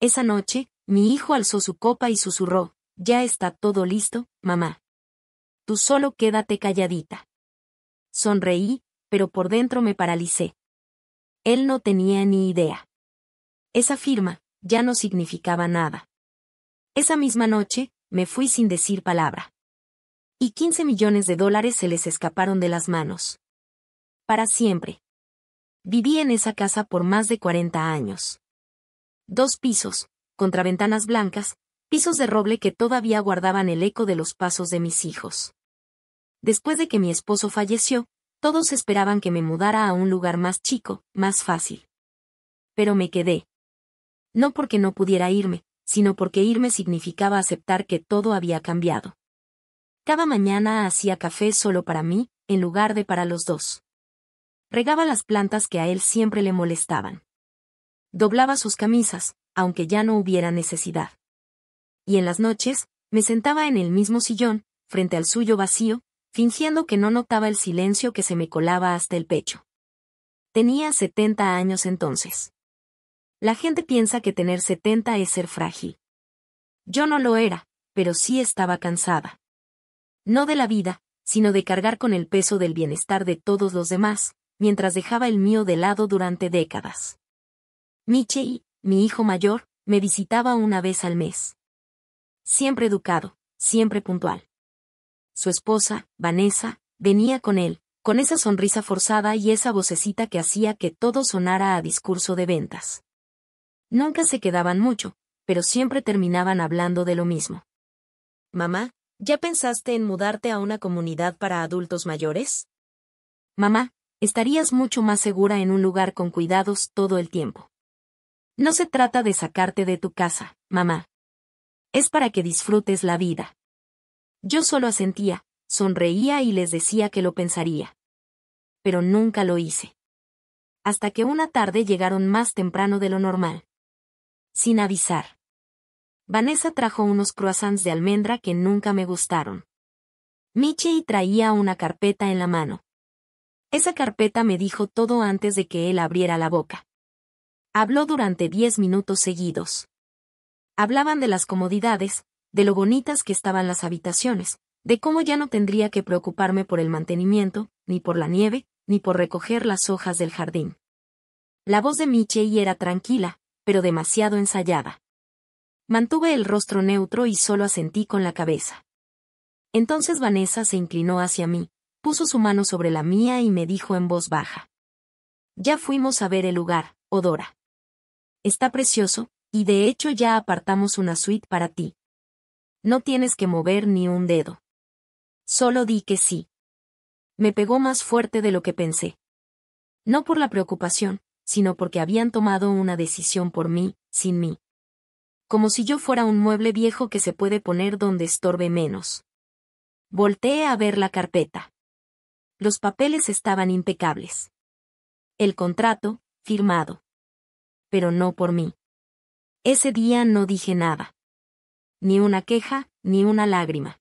Esa noche, mi hijo alzó su copa y susurró: «Ya está todo listo, mamá. Tú solo quédate calladita». Sonreí, pero por dentro me paralicé. Él no tenía ni idea. Esa firma ya no significaba nada. Esa misma noche, me fui sin decir palabra. Y $15 millones se les escaparon de las manos. Para siempre. Viví en esa casa por más de 40 años. 2 pisos, contraventanas blancas, pisos de roble que todavía guardaban el eco de los pasos de mis hijos. Después de que mi esposo falleció, todos esperaban que me mudara a un lugar más chico, más fácil. Pero me quedé. No porque no pudiera irme, sino porque irme significaba aceptar que todo había cambiado. Cada mañana hacía café solo para mí, en lugar de para los dos. Regaba las plantas que a él siempre le molestaban. Doblaba sus camisas, aunque ya no hubiera necesidad. Y en las noches, me sentaba en el mismo sillón, frente al suyo vacío, fingiendo que no notaba el silencio que se me colaba hasta el pecho. Tenía 70 años entonces. La gente piensa que tener 70 es ser frágil. Yo no lo era, pero sí estaba cansada. No de la vida, sino de cargar con el peso del bienestar de todos los demás, mientras dejaba el mío de lado durante décadas. Michie, mi hijo mayor, me visitaba una vez al mes. Siempre educado, siempre puntual. Su esposa, Vanessa, venía con él, con esa sonrisa forzada y esa vocecita que hacía que todo sonara a discurso de ventas. Nunca se quedaban mucho, pero siempre terminaban hablando de lo mismo. «Mamá, ¿ya pensaste en mudarte a una comunidad para adultos mayores?» «Mamá, estarías mucho más segura en un lugar con cuidados todo el tiempo. No se trata de sacarte de tu casa, mamá. Es para que disfrutes la vida». Yo solo asentía, sonreía y les decía que lo pensaría. Pero nunca lo hice. Hasta que una tarde llegaron más temprano de lo normal. Sin avisar. Vanessa trajo unos croissants de almendra que nunca me gustaron. Michie traía una carpeta en la mano. Esa carpeta me dijo todo antes de que él abriera la boca. Habló durante 10 minutos seguidos. Hablaban de las comodidades, de lo bonitas que estaban las habitaciones, de cómo ya no tendría que preocuparme por el mantenimiento, ni por la nieve, ni por recoger las hojas del jardín. La voz de Michie era tranquila, pero demasiado ensayada. Mantuve el rostro neutro y solo asentí con la cabeza. Entonces Vanessa se inclinó hacia mí, puso su mano sobre la mía y me dijo en voz baja: «Ya fuimos a ver el lugar, Odora. Está precioso, y de hecho ya apartamos una suite para ti. No tienes que mover ni un dedo. Solo di que sí». Me pegó más fuerte de lo que pensé. No por la preocupación, sino porque habían tomado una decisión por mí, sin mí. Como si yo fuera un mueble viejo que se puede poner donde estorbe menos. Volteé a ver la carpeta. Los papeles estaban impecables. El contrato, firmado. Pero no por mí. Ese día no dije nada. Ni una queja, ni una lágrima.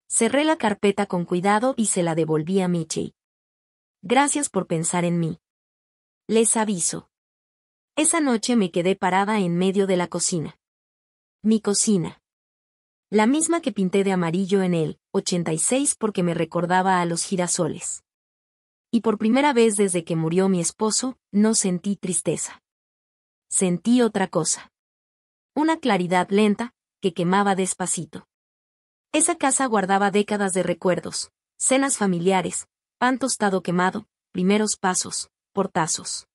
Cerré la carpeta con cuidado y se la devolví a Michie. «Gracias por pensar en mí. Les aviso». Esa noche me quedé parada en medio de la cocina. Mi cocina. La misma que pinté de amarillo en el 86 porque me recordaba a los girasoles. Y por primera vez desde que murió mi esposo, no sentí tristeza. Sentí otra cosa. Una claridad lenta, que quemaba despacito. Esa casa guardaba décadas de recuerdos, cenas familiares, pan tostado quemado, primeros pasos, portazos.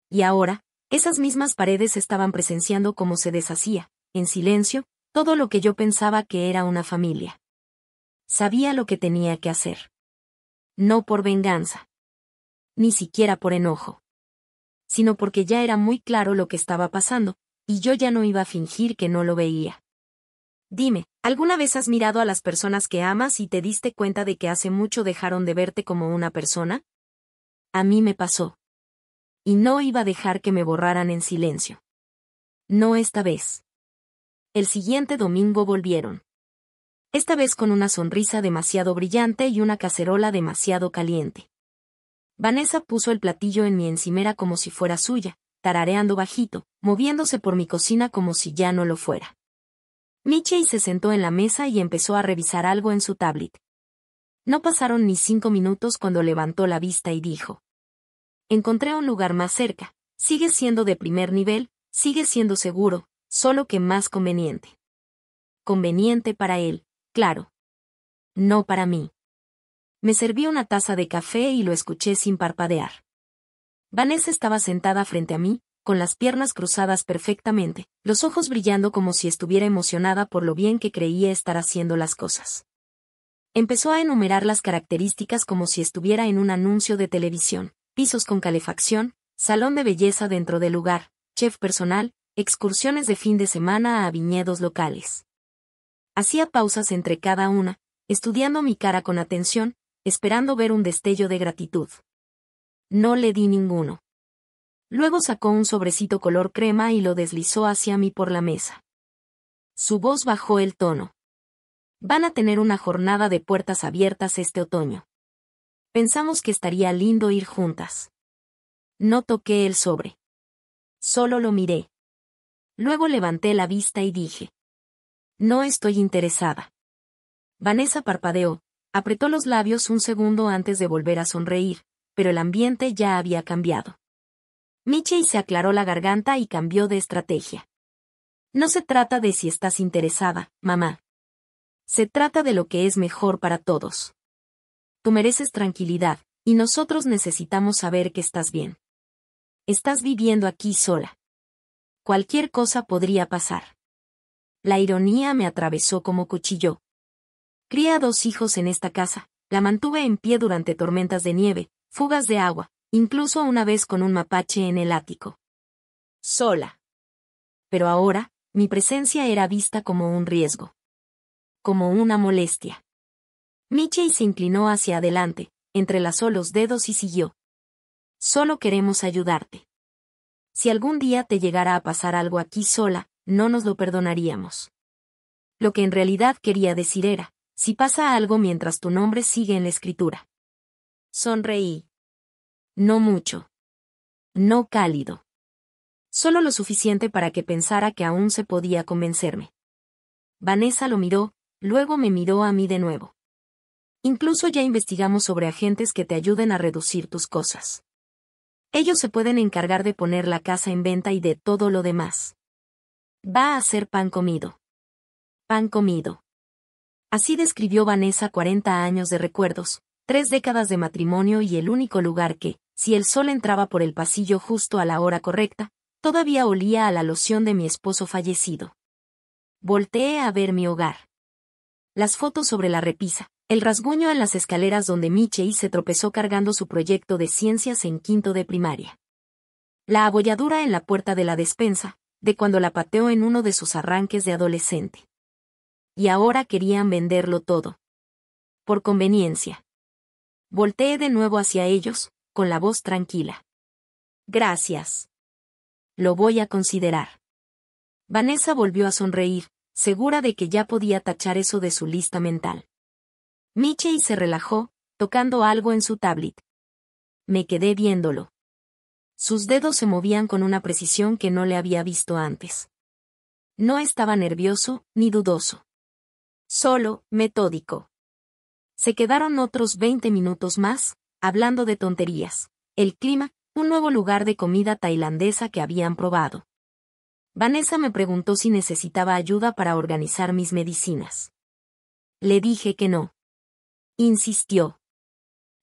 Y ahora, esas mismas paredes estaban presenciando cómo se deshacía, en silencio, todo lo que yo pensaba que era una familia. Sabía lo que tenía que hacer. No por venganza. Ni siquiera por enojo. Sino porque ya era muy claro lo que estaba pasando, y yo ya no iba a fingir que no lo veía. Dime, ¿alguna vez has mirado a las personas que amas y te diste cuenta de que hace mucho dejaron de verte como una persona? A mí me pasó. Y no iba a dejar que me borraran en silencio. No esta vez. El siguiente domingo volvieron. Esta vez con una sonrisa demasiado brillante y una cacerola demasiado caliente. Vanessa puso el platillo en mi encimera como si fuera suya, tarareando bajito, moviéndose por mi cocina como si ya no lo fuera. Michelle se sentó en la mesa y empezó a revisar algo en su tablet. No pasaron ni 5 minutos cuando levantó la vista y dijo: encontré un lugar más cerca, sigue siendo de primer nivel, sigue siendo seguro, solo que más conveniente. Conveniente para él, claro. No para mí. Me serví una taza de café y lo escuché sin parpadear. Vanessa estaba sentada frente a mí, con las piernas cruzadas perfectamente, los ojos brillando como si estuviera emocionada por lo bien que creía estar haciendo las cosas. Empezó a enumerar las características como si estuviera en un anuncio de televisión: pisos con calefacción, salón de belleza dentro del lugar, chef personal, excursiones de fin de semana a viñedos locales. Hacía pausas entre cada una, estudiando mi cara con atención, esperando ver un destello de gratitud. No le di ninguno. Luego sacó un sobrecito color crema y lo deslizó hacia mí por la mesa. Su voz bajó el tono. Van a tener una jornada de puertas abiertas este otoño. Pensamos que estaría lindo ir juntas. No toqué el sobre. Solo lo miré. Luego levanté la vista y dije: no estoy interesada. Vanessa parpadeó, apretó los labios un segundo antes de volver a sonreír, pero el ambiente ya había cambiado. Michelle se aclaró la garganta y cambió de estrategia. No se trata de si estás interesada, mamá. Se trata de lo que es mejor para todos. Tú mereces tranquilidad, y nosotros necesitamos saber que estás bien. Estás viviendo aquí sola. Cualquier cosa podría pasar. La ironía me atravesó como cuchillo. Crié a 2 hijos en esta casa, la mantuve en pie durante tormentas de nieve, fugas de agua, incluso una vez con un mapache en el ático. Sola. Pero ahora, mi presencia era vista como un riesgo. Como una molestia. Michelle se inclinó hacia adelante, entrelazó los dedos y siguió. Solo queremos ayudarte. Si algún día te llegara a pasar algo aquí sola, no nos lo perdonaríamos. Lo que en realidad quería decir era: si pasa algo mientras tu nombre sigue en la escritura. Sonreí. No mucho. No cálido. Solo lo suficiente para que pensara que aún se podía convencerme. Vanessa lo miró, luego me miró a mí de nuevo. Incluso ya investigamos sobre agentes que te ayuden a reducir tus cosas. Ellos se pueden encargar de poner la casa en venta y de todo lo demás. Va a ser pan comido. Pan comido. Así describió Vanessa 40 años de recuerdos, 3 décadas de matrimonio y el único lugar que, si el sol entraba por el pasillo justo a la hora correcta, todavía olía a la loción de mi esposo fallecido. Volteé a ver mi hogar. Las fotos sobre la repisa, el rasguño en las escaleras donde Michelle se tropezó cargando su proyecto de ciencias en quinto de primaria. La abolladura en la puerta de la despensa, de cuando la pateó en uno de sus arranques de adolescente. Y ahora querían venderlo todo. Por conveniencia. Volteé de nuevo hacia ellos, con la voz tranquila. Gracias. Lo voy a considerar. Vanessa volvió a sonreír, segura de que ya podía tachar eso de su lista mental. Michelle se relajó, tocando algo en su tablet. Me quedé viéndolo. Sus dedos se movían con una precisión que no le había visto antes. No estaba nervioso, ni dudoso. Solo, metódico. Se quedaron otros 20 minutos más, hablando de tonterías, el clima, un nuevo lugar de comida tailandesa que habían probado. Vanessa me preguntó si necesitaba ayuda para organizar mis medicinas. Le dije que no. Insistió.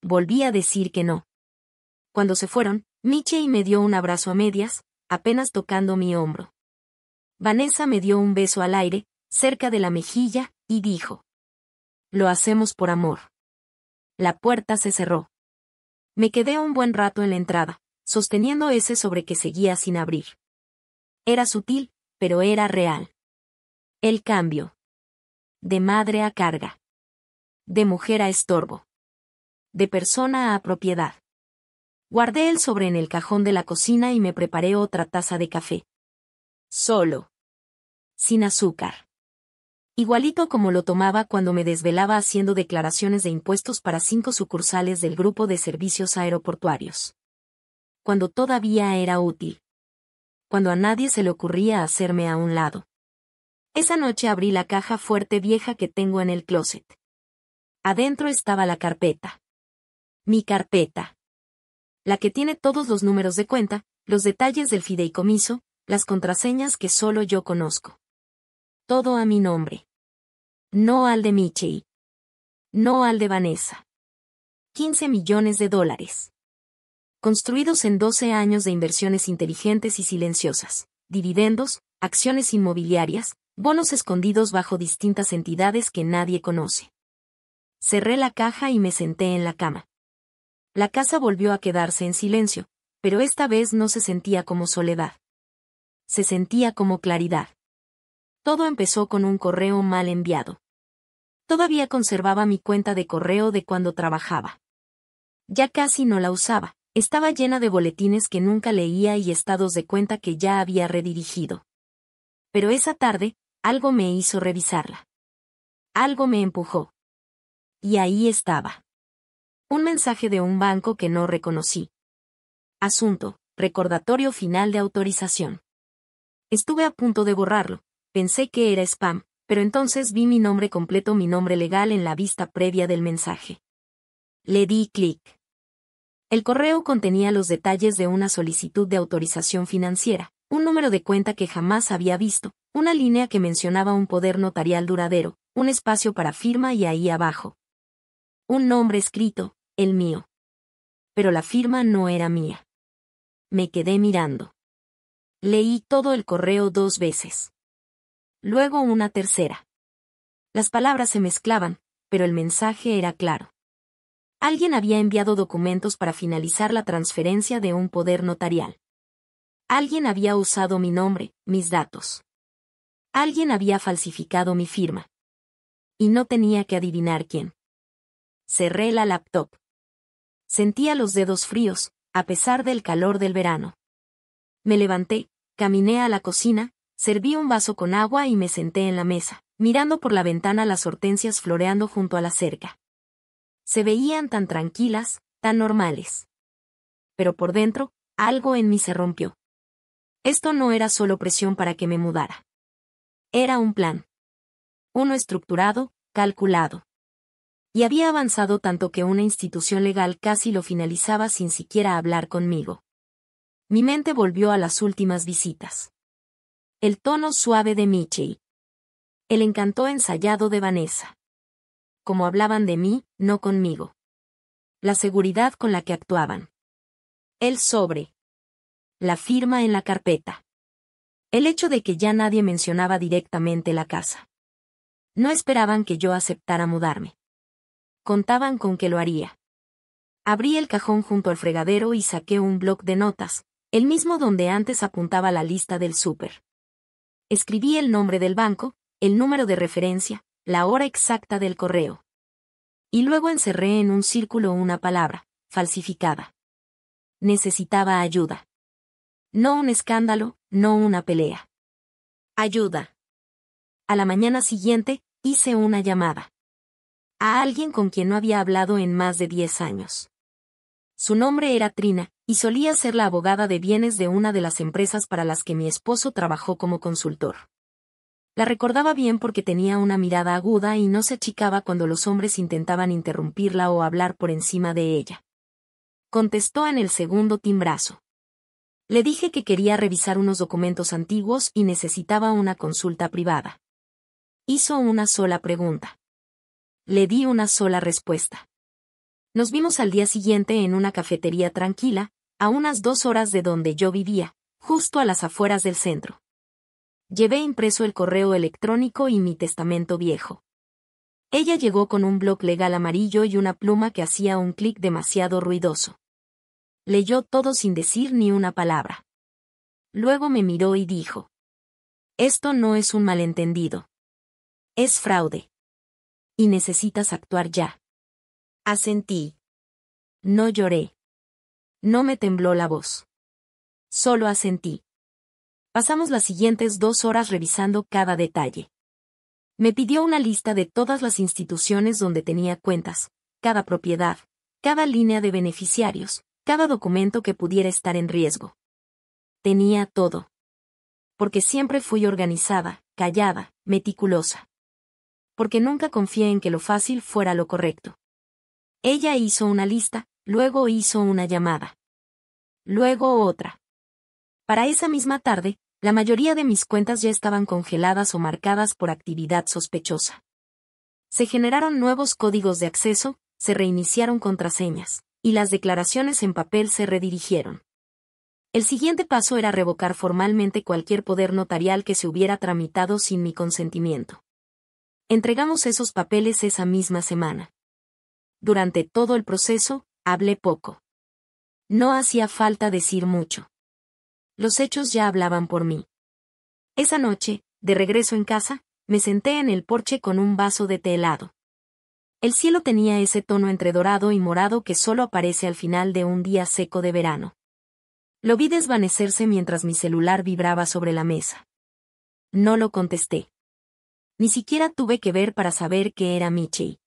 Volví a decir que no. Cuando se fueron, Michelle me dio un abrazo a medias, apenas tocando mi hombro. Vanessa me dio un beso al aire, cerca de la mejilla, y dijo: lo hacemos por amor. La puerta se cerró. Me quedé un buen rato en la entrada, sosteniendo ese sobre que seguía sin abrir. Era sutil, pero era real. El cambio. De madre a carga. De mujer a estorbo. De persona a propiedad. Guardé el sobre en el cajón de la cocina y me preparé otra taza de café. Solo. Sin azúcar. Igualito como lo tomaba cuando me desvelaba haciendo declaraciones de impuestos para 5 sucursales del grupo de servicios aeroportuarios. Cuando todavía era útil. cuando a nadie se le ocurría hacerme a un lado. Esa noche abrí la caja fuerte vieja que tengo en el closet. Adentro estaba la carpeta. Mi carpeta. La que tiene todos los números de cuenta, los detalles del fideicomiso, las contraseñas que solo yo conozco. Todo a mi nombre. No al de Michelle. No al de Vanessa. 15 millones de dólares. Construidos en 12 años de inversiones inteligentes y silenciosas, dividendos, acciones inmobiliarias, bonos escondidos bajo distintas entidades que nadie conoce. Cerré la caja y me senté en la cama. La casa volvió a quedarse en silencio, pero esta vez no se sentía como soledad. Se sentía como claridad. Todo empezó con un correo mal enviado. Todavía conservaba mi cuenta de correo de cuando trabajaba. Ya casi no la usaba, estaba llena de boletines que nunca leía y estados de cuenta que ya había redirigido. Pero esa tarde, algo me hizo revisarla. Algo me empujó. Y ahí estaba. Un mensaje de un banco que no reconocí. Asunto, recordatorio final de autorización. Estuve a punto de borrarlo, pensé que era spam, pero entonces vi mi nombre completo, mi nombre legal en la vista previa del mensaje. Le di clic. El correo contenía los detalles de una solicitud de autorización financiera, un número de cuenta que jamás había visto, una línea que mencionaba un poder notarial duradero, un espacio para firma y ahí abajo. Un nombre escrito, el mío. Pero la firma no era mía. Me quedé mirando. Leí todo el correo 2 veces. Luego una tercera. Las palabras se mezclaban, pero el mensaje era claro. Alguien había enviado documentos para finalizar la transferencia de un poder notarial. Alguien había usado mi nombre, mis datos. Alguien había falsificado mi firma. Y no tenía que adivinar quién. Cerré la laptop. Sentía los dedos fríos, a pesar del calor del verano. Me levanté, caminé a la cocina, serví un vaso con agua y me senté en la mesa, mirando por la ventana las hortensias floreando junto a la cerca. Se veían tan tranquilas, tan normales. Pero por dentro, algo en mí se rompió. Esto no era solo presión para que me mudara. Era un plan. Uno estructurado, calculado. Y había avanzado tanto que una institución legal casi lo finalizaba sin siquiera hablar conmigo. Mi mente volvió a las últimas visitas. El tono suave de Michelle. El encanto ensayado de Vanessa. Como hablaban de mí, no conmigo. La seguridad con la que actuaban. El sobre. La firma en la carpeta. El hecho de que ya nadie mencionaba directamente la casa. No esperaban que yo aceptara mudarme. Contaban con que lo haría. Abrí el cajón junto al fregadero y saqué un bloc de notas, el mismo donde antes apuntaba la lista del súper. Escribí el nombre del banco, el número de referencia, la hora exacta del correo. Y luego encerré en un círculo una palabra, falsificada. Necesitaba ayuda. No un escándalo, no una pelea. Ayuda. A la mañana siguiente, hice una llamada. A alguien con quien no había hablado en más de 10 años. Su nombre era Trina, y solía ser la abogada de bienes de una de las empresas para las que mi esposo trabajó como consultor. La recordaba bien porque tenía una mirada aguda y no se achicaba cuando los hombres intentaban interrumpirla o hablar por encima de ella. Contestó en el segundo timbrazo. Le dije que quería revisar unos documentos antiguos y necesitaba una consulta privada. Hizo una sola pregunta. Le di una sola respuesta. Nos vimos al día siguiente en una cafetería tranquila, a unas 2 horas de donde yo vivía, justo a las afueras del centro. Llevé impreso el correo electrónico y mi testamento viejo. Ella llegó con un bloc legal amarillo y una pluma que hacía un clic demasiado ruidoso. Leyó todo sin decir ni una palabra. Luego me miró y dijo: Esto no es un malentendido. Es fraude. Y necesitas actuar ya. Asentí. No lloré. No me tembló la voz. Solo asentí. Pasamos las siguientes 2 horas revisando cada detalle. Me pidió una lista de todas las instituciones donde tenía cuentas, cada propiedad, cada línea de beneficiarios, cada documento que pudiera estar en riesgo. Tenía todo. Porque siempre fui organizada, callada, meticulosa. Porque nunca confié en que lo fácil fuera lo correcto. Ella hizo una lista, luego hizo una llamada. Luego otra. Para esa misma tarde, la mayoría de mis cuentas ya estaban congeladas o marcadas por actividad sospechosa. Se generaron nuevos códigos de acceso, se reiniciaron contraseñas, y las declaraciones en papel se redirigieron. El siguiente paso era revocar formalmente cualquier poder notarial que se hubiera tramitado sin mi consentimiento. Entregamos esos papeles esa misma semana. Durante todo el proceso, hablé poco. No hacía falta decir mucho. Los hechos ya hablaban por mí. Esa noche, de regreso en casa, me senté en el porche con un vaso de té helado. El cielo tenía ese tono entre dorado y morado que solo aparece al final de un día seco de verano. Lo vi desvanecerse mientras mi celular vibraba sobre la mesa. No lo contesté. Ni siquiera tuve que ver para saber que era Michelle.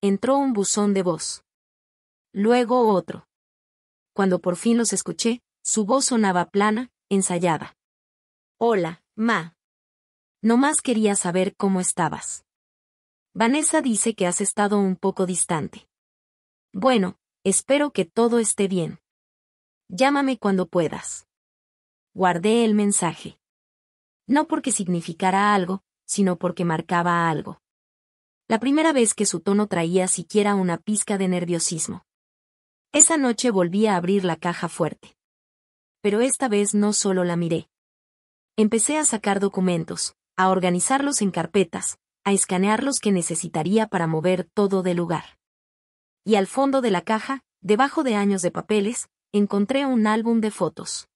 Entró un buzón de voz. Luego otro. Cuando por fin los escuché, su voz sonaba plana, ensayada. Hola, ma. Nomás quería saber cómo estabas. Vanessa dice que has estado un poco distante. Bueno, espero que todo esté bien. Llámame cuando puedas. Guardé el mensaje. No porque significara algo, sino porque marcaba algo. La primera vez que su tono traía siquiera una pizca de nerviosismo. Esa noche volví a abrir la caja fuerte. Pero esta vez no solo la miré. Empecé a sacar documentos, a organizarlos en carpetas, a escanear los que necesitaría para mover todo de lugar. Y al fondo de la caja, debajo de años de papeles, encontré un álbum de fotos.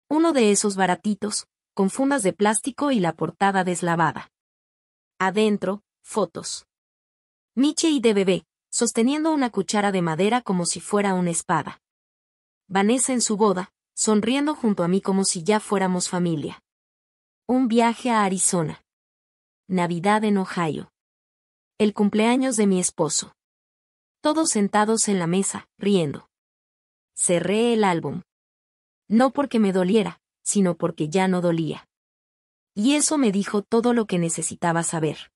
Uno de esos baratitos, con fundas de plástico y la portada deslavada. Adentro, fotos. Michelle de bebé, sosteniendo una cuchara de madera como si fuera una espada. Vanessa en su boda, sonriendo junto a mí como si ya fuéramos familia. Un viaje a Arizona. Navidad en Ohio. El cumpleaños de mi esposo. Todos sentados en la mesa, riendo. Cerré el álbum. No porque me doliera, sino porque ya no dolía. Y eso me dijo todo lo que necesitaba saber.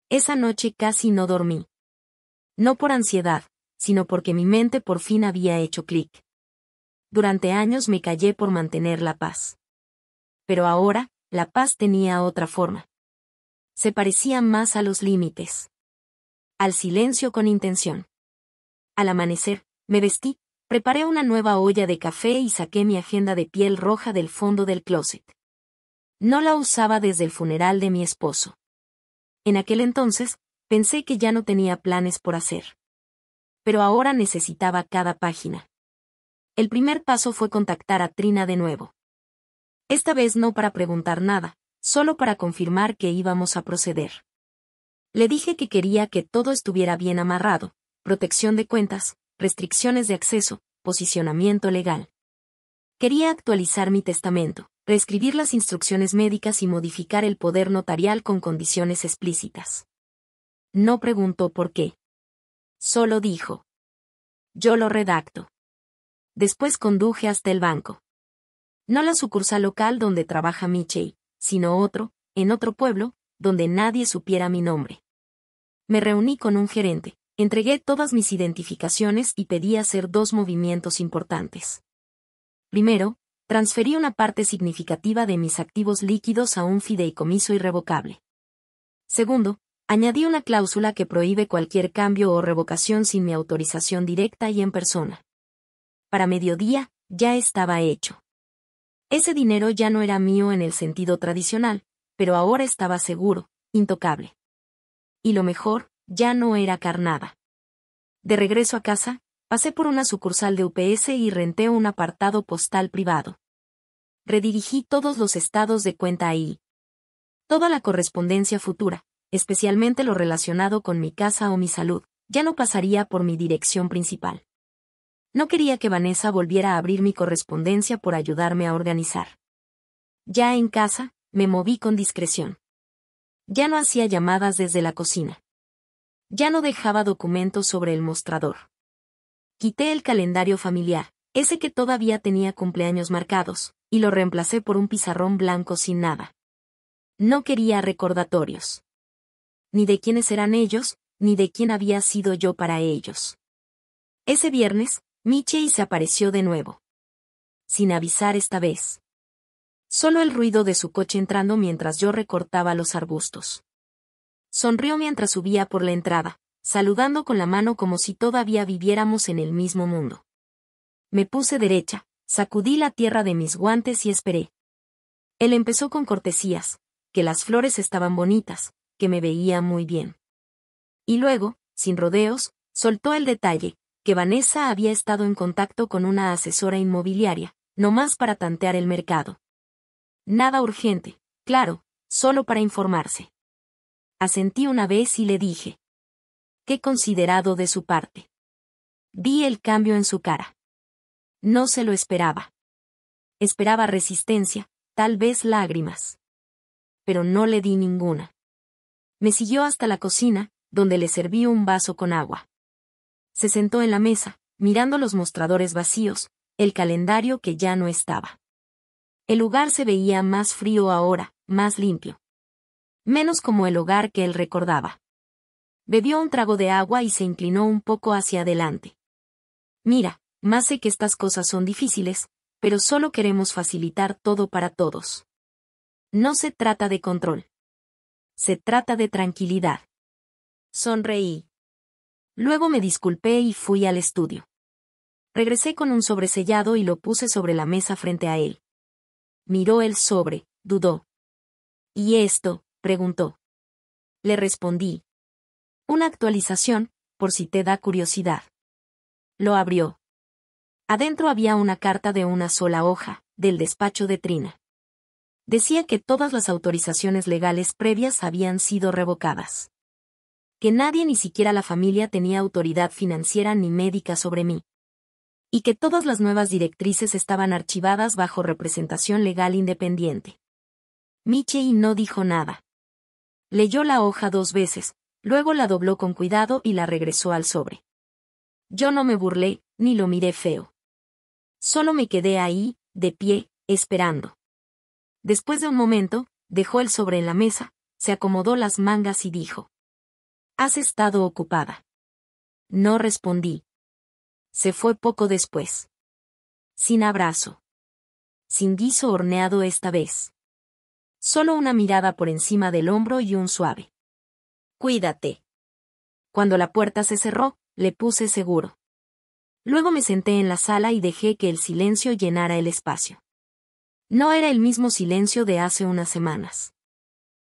Esa noche casi no dormí. No por ansiedad, sino porque mi mente por fin había hecho clic. Durante años me callé por mantener la paz. Pero ahora, la paz tenía otra forma. Se parecía más a los límites. Al silencio con intención. Al amanecer, me vestí, preparé una nueva olla de café y saqué mi agenda de piel roja del fondo del closet. No la usaba desde el funeral de mi esposo. En aquel entonces, pensé que ya no tenía planes por hacer. Pero ahora necesitaba cada página. El primer paso fue contactar a Trina de nuevo. Esta vez no para preguntar nada, solo para confirmar que íbamos a proceder. Le dije que quería que todo estuviera bien amarrado, protección de cuentas, restricciones de acceso, posicionamiento legal. Quería actualizar mi testamento, reescribir las instrucciones médicas y modificar el poder notarial con condiciones explícitas. No preguntó por qué. Solo dijo. Yo lo redacto. Después conduje hasta el banco. No la sucursal local donde trabaja Michelle, sino otro, en otro pueblo, donde nadie supiera mi nombre. Me reuní con un gerente, entregué todas mis identificaciones y pedí hacer 2 movimientos importantes. Primero, transferí una parte significativa de mis activos líquidos a un fideicomiso irrevocable. Segundo, añadí una cláusula que prohíbe cualquier cambio o revocación sin mi autorización directa y en persona. Para mediodía, ya estaba hecho. Ese dinero ya no era mío en el sentido tradicional, pero ahora estaba seguro, intocable. Y lo mejor, ya no era carnada. De regreso a casa, pasé por una sucursal de UPS y renté un apartado postal privado. Redirigí todos los estados de cuenta ahí. Toda la correspondencia futura, especialmente lo relacionado con mi casa o mi salud, ya no pasaría por mi dirección principal. No quería que Vanessa volviera a abrir mi correspondencia por ayudarme a organizar. Ya en casa, me moví con discreción. Ya no hacía llamadas desde la cocina. Ya no dejaba documentos sobre el mostrador. Quité el calendario familiar, ese que todavía tenía cumpleaños marcados, y lo reemplacé por un pizarrón blanco sin nada. No quería recordatorios. Ni de quiénes eran ellos, ni de quién había sido yo para ellos. Ese viernes, Michie se apareció de nuevo. Sin avisar esta vez. Solo el ruido de su coche entrando mientras yo recortaba los arbustos. Sonrió mientras subía por la entrada, saludando con la mano como si todavía viviéramos en el mismo mundo. Me puse derecha, sacudí la tierra de mis guantes y esperé. Él empezó con cortesías, que las flores estaban bonitas, que me veía muy bien. Y luego, sin rodeos, soltó el detalle, que Vanessa había estado en contacto con una asesora inmobiliaria, nomás para tantear el mercado. Nada urgente, claro, solo para informarse. Asentí una vez y le dije. Qué considerado de su parte. Vi el cambio en su cara. No se lo esperaba. Esperaba resistencia, tal vez lágrimas. Pero no le di ninguna. Me siguió hasta la cocina, donde le serví un vaso con agua. Se sentó en la mesa, mirando los mostradores vacíos, el calendario que ya no estaba. El lugar se veía más frío ahora, más limpio. Menos como el hogar que él recordaba. Bebió un trago de agua y se inclinó un poco hacia adelante. Mira, más sé que estas cosas son difíciles, pero solo queremos facilitar todo para todos. No se trata de control. Se trata de tranquilidad. Sonreí. Luego me disculpé y fui al estudio. Regresé con un sobresellado y lo puse sobre la mesa frente a él. Miró el sobre, dudó. ¿Y esto?, preguntó. Le respondí. Una actualización, por si te da curiosidad. Lo abrió. Adentro había una carta de una sola hoja, del despacho de Trina. Decía que todas las autorizaciones legales previas habían sido revocadas. Que nadie, ni siquiera la familia, tenía autoridad financiera ni médica sobre mí. Y que todas las nuevas directrices estaban archivadas bajo representación legal independiente. Michie no dijo nada. Leyó la hoja 2 veces, luego la dobló con cuidado y la regresó al sobre. Yo no me burlé, ni lo miré feo. Solo me quedé ahí, de pie, esperando. Después de un momento, dejó el sobre en la mesa, se acomodó las mangas y dijo. ¿Has estado ocupada? No respondí. Se fue poco después. Sin abrazo. Sin guiso horneado esta vez. Solo una mirada por encima del hombro y un suave. Cuídate. Cuando la puerta se cerró, le puse seguro. Luego me senté en la sala y dejé que el silencio llenara el espacio. No era el mismo silencio de hace unas semanas.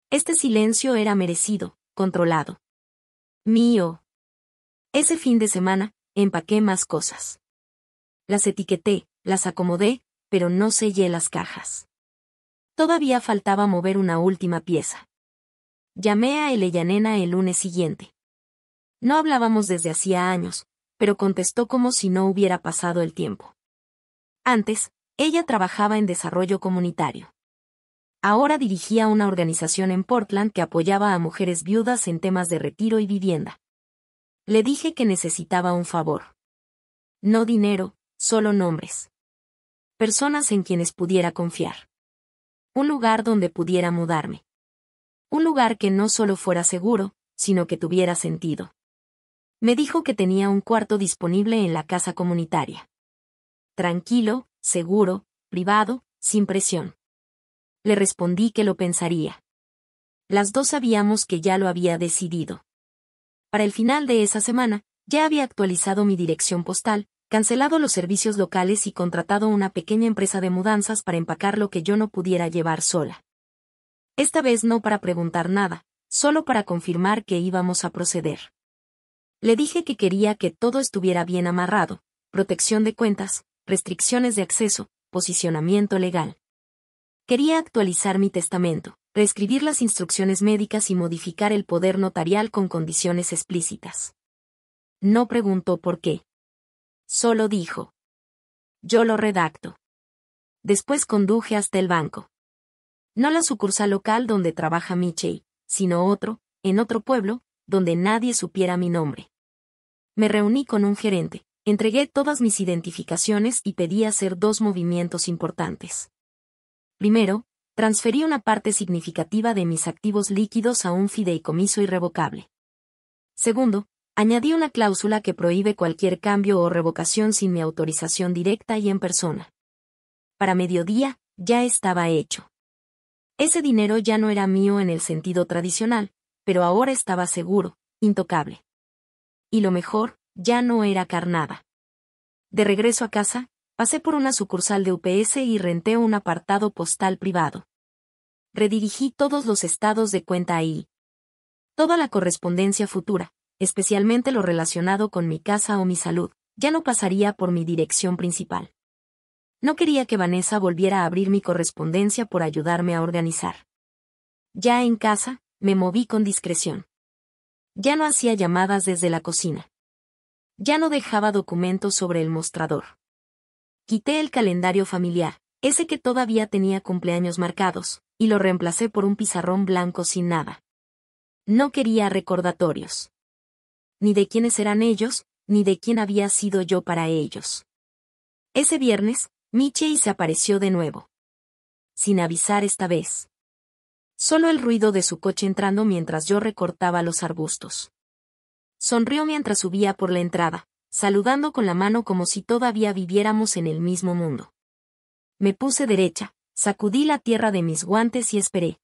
Este silencio era merecido, controlado. Mío. Ese fin de semana, empaqué más cosas. Las etiqueté, las acomodé, pero no sellé las cajas. Todavía faltaba mover una última pieza. Llamé a Eleyanena el lunes siguiente. No hablábamos desde hacía años, pero contestó como si no hubiera pasado el tiempo. Antes, ella trabajaba en desarrollo comunitario. Ahora dirigía una organización en Portland que apoyaba a mujeres viudas en temas de retiro y vivienda. Le dije que necesitaba un favor. No dinero, solo nombres. Personas en quienes pudiera confiar. Un lugar donde pudiera mudarme. Un lugar que no solo fuera seguro, sino que tuviera sentido. Me dijo que tenía un cuarto disponible en la casa comunitaria. Tranquilo, seguro, privado, sin presión. Le respondí que lo pensaría. Las dos sabíamos que ya lo había decidido. Para el final de esa semana, ya había actualizado mi dirección postal, cancelado los servicios locales y contratado una pequeña empresa de mudanzas para empacar lo que yo no pudiera llevar sola. Esta vez no para preguntar nada, solo para confirmar que íbamos a proceder. Le dije que quería que todo estuviera bien amarrado, protección de cuentas, restricciones de acceso, posicionamiento legal. Quería actualizar mi testamento, reescribir las instrucciones médicas y modificar el poder notarial con condiciones explícitas. No preguntó por qué. Solo dijo. Yo lo redacto. Después conduje hasta el banco. No la sucursal local donde trabaja Michie, sino otro, en otro pueblo, donde nadie supiera mi nombre. Me reuní con un gerente, entregué todas mis identificaciones y pedí hacer 2 movimientos importantes. Primero, transferí una parte significativa de mis activos líquidos a un fideicomiso irrevocable. Segundo, añadí una cláusula que prohíbe cualquier cambio o revocación sin mi autorización directa y en persona. Para mediodía, ya estaba hecho. Ese dinero ya no era mío en el sentido tradicional, pero ahora estaba seguro, intocable. Y lo mejor, ya no era carnada. De regreso a casa, pasé por una sucursal de UPS y renté un apartado postal privado. Redirigí todos los estados de cuenta ahí. Toda la correspondencia futura, especialmente lo relacionado con mi casa o mi salud, ya no pasaría por mi dirección principal. No quería que Vanessa volviera a abrir mi correspondencia por ayudarme a organizar. Ya en casa, me moví con discreción. Ya no hacía llamadas desde la cocina. Ya no dejaba documentos sobre el mostrador. Quité el calendario familiar, ese que todavía tenía cumpleaños marcados, y lo reemplacé por un pizarrón blanco sin nada. No quería recordatorios. Ni de quiénes eran ellos, ni de quién había sido yo para ellos. Ese viernes, Michie se apareció de nuevo. Sin avisar esta vez. Solo el ruido de su coche entrando mientras yo recortaba los arbustos. Sonrió mientras subía por la entrada, saludando con la mano como si todavía viviéramos en el mismo mundo. Me puse derecha, sacudí la tierra de mis guantes y esperé.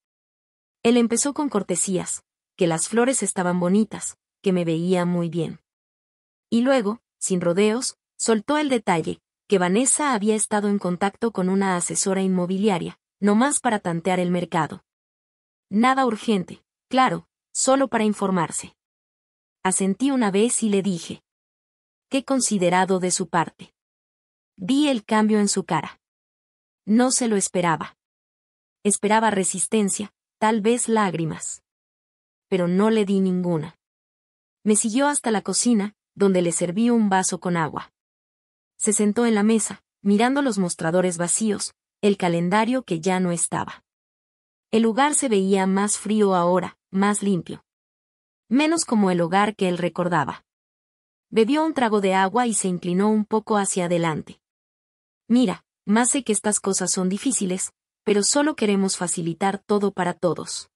Él empezó con cortesías, que las flores estaban bonitas, que me veía muy bien. Y luego, sin rodeos, soltó el detalle, que Vanessa había estado en contacto con una asesora inmobiliaria, nomás para tantear el mercado. Nada urgente, claro, solo para informarse. Asentí una vez y le dije. Qué considerado de su parte. Vi el cambio en su cara. No se lo esperaba. Esperaba resistencia, tal vez lágrimas. Pero no le di ninguna. Me siguió hasta la cocina, donde le serví un vaso con agua. Se sentó en la mesa, mirando los mostradores vacíos, el calendario que ya no estaba. El lugar se veía más frío ahora, más limpio. Menos como el hogar que él recordaba. Bebió un trago de agua y se inclinó un poco hacia adelante. Mira, más sé que estas cosas son difíciles, pero solo queremos facilitar todo para todos.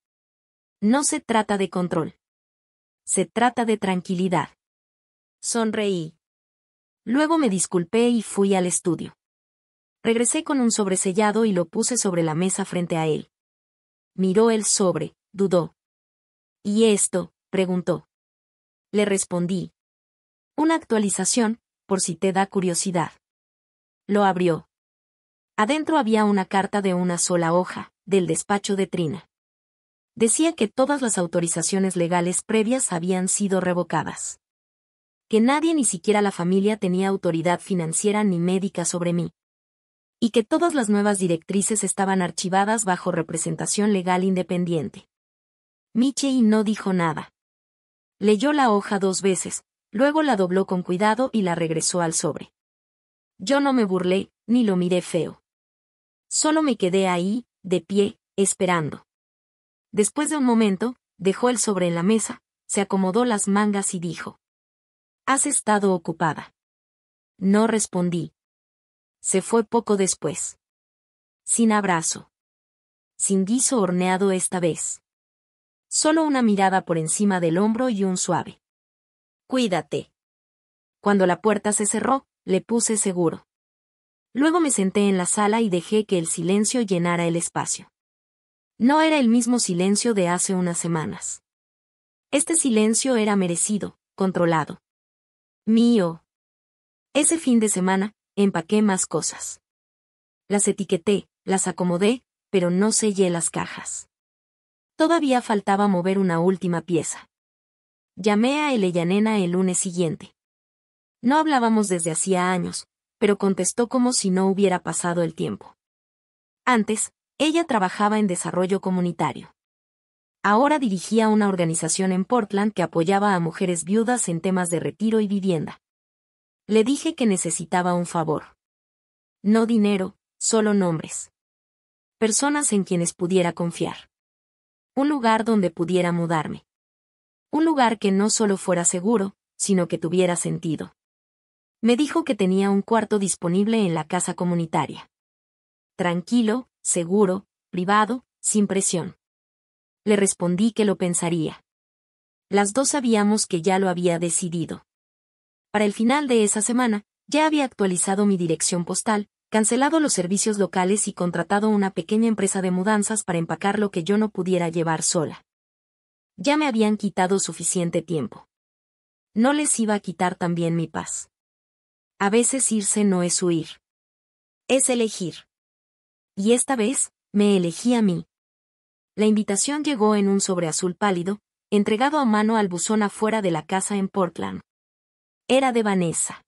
No se trata de control. Se trata de tranquilidad. Sonreí. Luego me disculpé y fui al estudio. Regresé con un sobresellado y lo puse sobre la mesa frente a él. Miró el sobre, dudó. ¿Y esto?, preguntó. Le respondí. Una actualización, por si te da curiosidad. Lo abrió. Adentro había una carta de una sola hoja, del despacho de Trina. Decía que todas las autorizaciones legales previas habían sido revocadas. Que nadie, ni siquiera la familia, tenía autoridad financiera ni médica sobre mí. Y que todas las nuevas directrices estaban archivadas bajo representación legal independiente. Michie no dijo nada. Leyó la hoja 2 veces, luego la dobló con cuidado y la regresó al sobre. Yo no me burlé, ni lo miré feo. Solo me quedé ahí, de pie, esperando. Después de un momento, dejó el sobre en la mesa, se acomodó las mangas y dijo. ¿Has estado ocupada? No respondí. Se fue poco después. Sin abrazo. Sin guiso horneado esta vez. Solo una mirada por encima del hombro y un suave. Cuídate. Cuando la puerta se cerró, le puse seguro. Luego me senté en la sala y dejé que el silencio llenara el espacio. No era el mismo silencio de hace unas semanas. Este silencio era merecido, controlado. Mío. Ese fin de semana, empaqué más cosas. Las etiqueté, las acomodé, pero no sellé las cajas. Todavía faltaba mover una última pieza. Llamé a Eleyanena el lunes siguiente. No hablábamos desde hacía años, pero contestó como si no hubiera pasado el tiempo. Antes, ella trabajaba en desarrollo comunitario. Ahora dirigía una organización en Portland que apoyaba a mujeres viudas en temas de retiro y vivienda. Le dije que necesitaba un favor. No dinero, solo nombres. Personas en quienes pudiera confiar. Un lugar donde pudiera mudarme. Un lugar que no solo fuera seguro, sino que tuviera sentido. Me dijo que tenía un cuarto disponible en la casa comunitaria. Tranquilo, seguro, privado, sin presión. Le respondí que lo pensaría. Las dos sabíamos que ya lo había decidido. Para el final de esa semana, ya había actualizado mi dirección postal, cancelado los servicios locales y contratado una pequeña empresa de mudanzas para empacar lo que yo no pudiera llevar sola. Ya me habían quitado suficiente tiempo. No les iba a quitar también mi paz. A veces irse no es huir. Es elegir. Y esta vez, me elegí a mí. La invitación llegó en un sobre azul pálido, entregado a mano al buzón afuera de la casa en Portland. Era de Vanessa.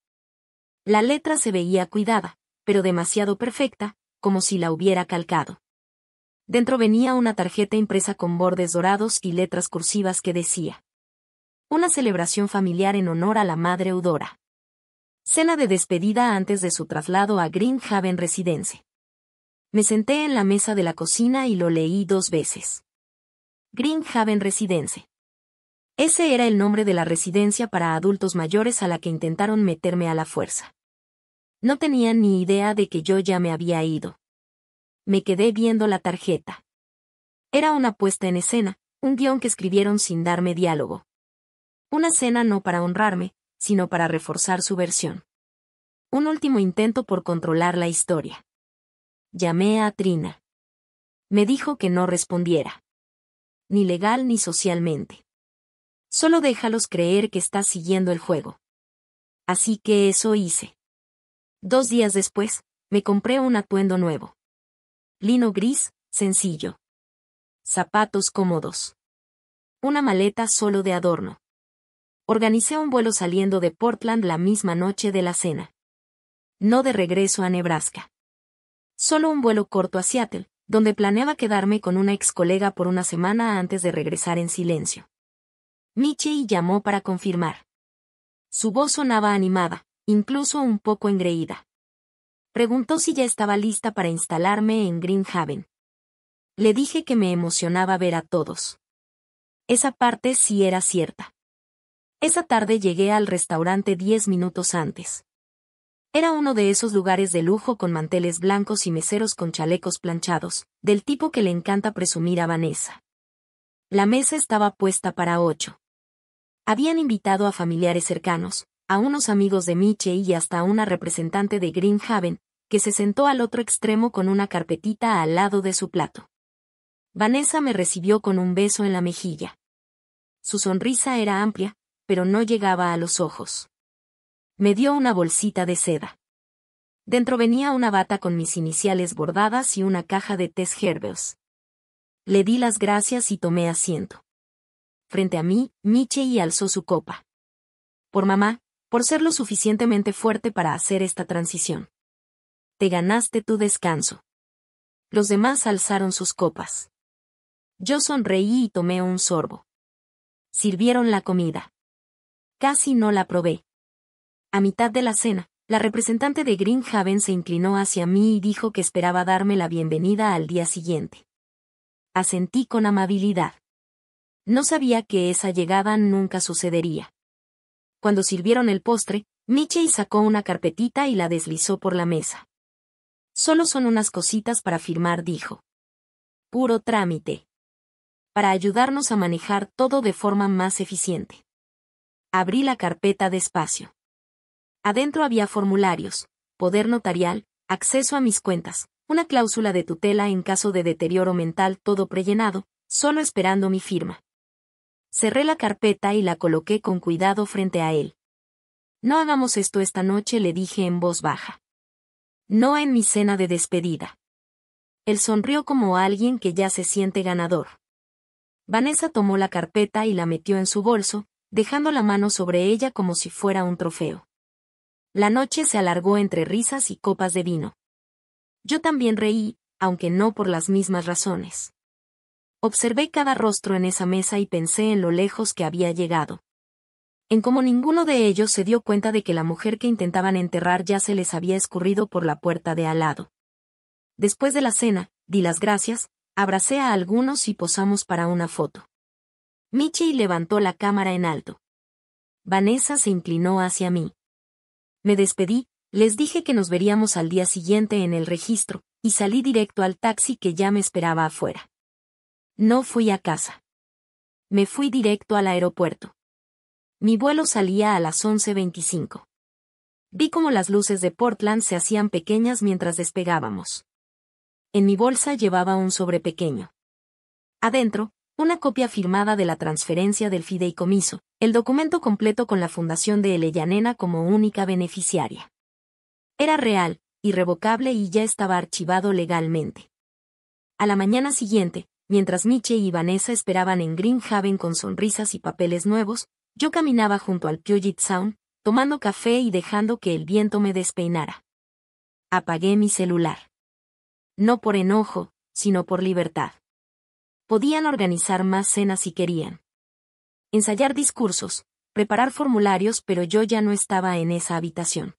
La letra se veía cuidada, pero demasiado perfecta, como si la hubiera calcado. Dentro venía una tarjeta impresa con bordes dorados y letras cursivas que decía: una celebración familiar en honor a la madre Eudora. Cena de despedida antes de su traslado a Green Haven Residence. Me senté en la mesa de la cocina y lo leí 2 veces. Green Haven Residence. Ese era el nombre de la residencia para adultos mayores a la que intentaron meterme a la fuerza. No tenía ni idea de que yo ya me había ido. Me quedé viendo la tarjeta. Era una puesta en escena, un guión que escribieron sin darme diálogo. Una cena no para honrarme, sino para reforzar su versión. Un último intento por controlar la historia. Llamé a Trina. Me dijo que no respondiera. Ni legal ni socialmente. Solo déjalos creer que estás siguiendo el juego. Así que eso hice. 2 días después, me compré un atuendo nuevo. Lino gris, sencillo. Zapatos cómodos. Una maleta solo de adorno. Organicé un vuelo saliendo de Portland la misma noche de la cena. No de regreso a Nebraska. Solo un vuelo corto a Seattle, donde planeaba quedarme con una ex colega por una semana antes de regresar en silencio. Michie llamó para confirmar. Su voz sonaba animada, incluso un poco engreída. Preguntó si ya estaba lista para instalarme en Green Haven. Le dije que me emocionaba ver a todos. Esa parte sí era cierta. Esa tarde llegué al restaurante 10 minutos antes. Era uno de esos lugares de lujo con manteles blancos y meseros con chalecos planchados, del tipo que le encanta presumir a Vanessa. La mesa estaba puesta para 8. Habían invitado a familiares cercanos, a unos amigos de Michie y hasta a una representante de Green Haven, que se sentó al otro extremo con una carpetita al lado de su plato. Vanessa me recibió con un beso en la mejilla. Su sonrisa era amplia, pero no llegaba a los ojos. Me dio una bolsita de seda. Dentro venía una bata con mis iniciales bordadas y una caja de tés herbes. Le di las gracias y tomé asiento. Frente a mí, Michie alzó su copa. Por mamá, por ser lo suficientemente fuerte para hacer esta transición. Te ganaste tu descanso. Los demás alzaron sus copas. Yo sonreí y tomé un sorbo. Sirvieron la comida. Casi no la probé. A mitad de la cena, la representante de Green Haven se inclinó hacia mí y dijo que esperaba darme la bienvenida al día siguiente. Asentí con amabilidad. No sabía que esa llegada nunca sucedería. Cuando sirvieron el postre, Michie sacó una carpetita y la deslizó por la mesa. Solo son unas cositas para firmar, dijo. Puro trámite. Para ayudarnos a manejar todo de forma más eficiente. Abrí la carpeta despacio. Adentro había formularios, poder notarial, acceso a mis cuentas, una cláusula de tutela en caso de deterioro mental, todo prellenado, solo esperando mi firma. Cerré la carpeta y la coloqué con cuidado frente a él. No hagamos esto esta noche, le dije en voz baja. No en mi cena de despedida. Él sonrió como alguien que ya se siente ganador. Vanessa tomó la carpeta y la metió en su bolso, dejando la mano sobre ella como si fuera un trofeo. La noche se alargó entre risas y copas de vino. Yo también reí, aunque no por las mismas razones. Observé cada rostro en esa mesa y pensé en lo lejos que había llegado. En cómo ninguno de ellos se dio cuenta de que la mujer que intentaban enterrar ya se les había escurrido por la puerta de al lado. Después de la cena, di las gracias, abracé a algunos y posamos para una foto. Michie levantó la cámara en alto. Vanessa se inclinó hacia mí. Me despedí, les dije que nos veríamos al día siguiente en el registro, y salí directo al taxi que ya me esperaba afuera. No fui a casa. Me fui directo al aeropuerto. Mi vuelo salía a las 11:25. Vi cómo las luces de Portland se hacían pequeñas mientras despegábamos. En mi bolsa llevaba un sobre pequeño. Adentro, una copia firmada de la transferencia del fideicomiso, el documento completo con la fundación de Elena como única beneficiaria. Era real, irrevocable y ya estaba archivado legalmente. A la mañana siguiente, mientras Miche y Vanessa esperaban en Green Haven con sonrisas y papeles nuevos, yo caminaba junto al Puget Sound, tomando café y dejando que el viento me despeinara. Apagué mi celular. No por enojo, sino por libertad. Podían organizar más cenas si querían. Ensayar discursos, preparar formularios, pero yo ya no estaba en esa habitación.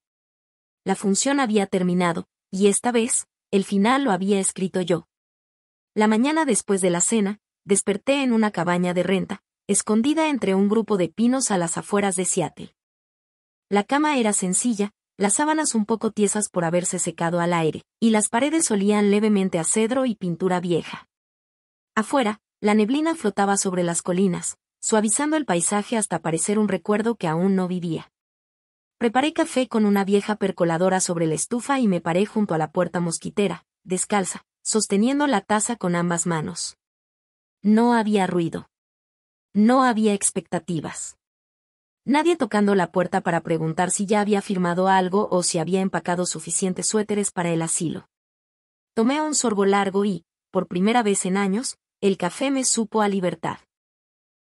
La función había terminado, y esta vez, el final lo había escrito yo. La mañana después de la cena, desperté en una cabaña de renta, escondida entre un grupo de pinos a las afueras de Seattle. La cama era sencilla, las sábanas un poco tiesas por haberse secado al aire, y las paredes olían levemente a cedro y pintura vieja. Afuera, la neblina flotaba sobre las colinas, suavizando el paisaje hasta parecer un recuerdo que aún no vivía. Preparé café con una vieja percoladora sobre la estufa y me paré junto a la puerta mosquitera, descalza, sosteniendo la taza con ambas manos. No había ruido. No había expectativas. Nadie tocando la puerta para preguntar si ya había firmado algo o si había empacado suficientes suéteres para el asilo. Tomé un sorbo largo y, por primera vez en años, el café me supo a libertad.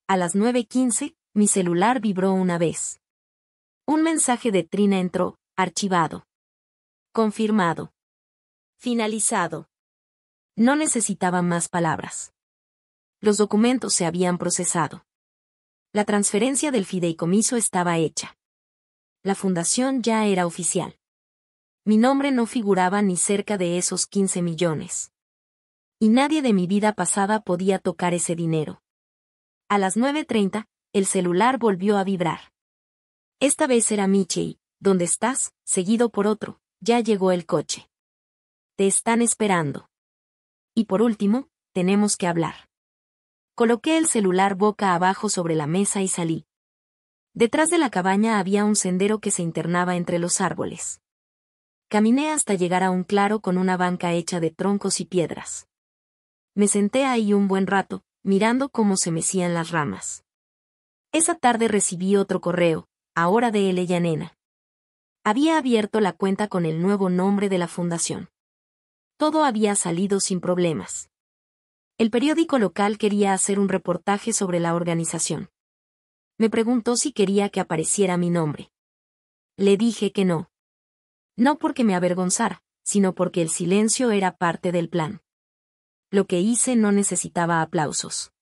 A las 9:15, mi celular vibró una vez. Un mensaje de Trina entró, archivado. Confirmado. Finalizado. No necesitaba más palabras. Los documentos se habían procesado. La transferencia del fideicomiso estaba hecha. La fundación ya era oficial. Mi nombre no figuraba ni cerca de esos 15 millones. Y nadie de mi vida pasada podía tocar ese dinero. A las 9:30, el celular volvió a vibrar. Esta vez era Michie, ¿dónde estás?, seguido por otro, ya llegó el coche. Te están esperando. Y por último, tenemos que hablar. Coloqué el celular boca abajo sobre la mesa y salí. Detrás de la cabaña había un sendero que se internaba entre los árboles. Caminé hasta llegar a un claro con una banca hecha de troncos y piedras. Me senté ahí un buen rato, mirando cómo se mecían las ramas. Esa tarde recibí otro correo, ahora de Elena. Había abierto la cuenta con el nuevo nombre de la fundación. Todo había salido sin problemas. El periódico local quería hacer un reportaje sobre la organización. Me preguntó si quería que apareciera mi nombre. Le dije que no. No porque me avergonzara, sino porque el silencio era parte del plan. Lo que hice no necesitaba aplausos.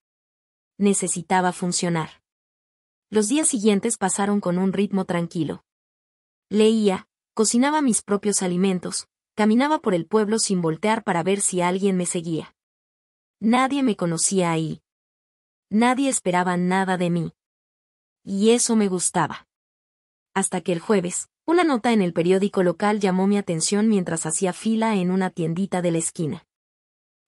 Necesitaba funcionar. Los días siguientes pasaron con un ritmo tranquilo. Leía, cocinaba mis propios alimentos, caminaba por el pueblo sin voltear para ver si alguien me seguía. Nadie me conocía ahí. Nadie esperaba nada de mí. Y eso me gustaba. Hasta que el jueves, una nota en el periódico local llamó mi atención mientras hacía fila en una tiendita de la esquina.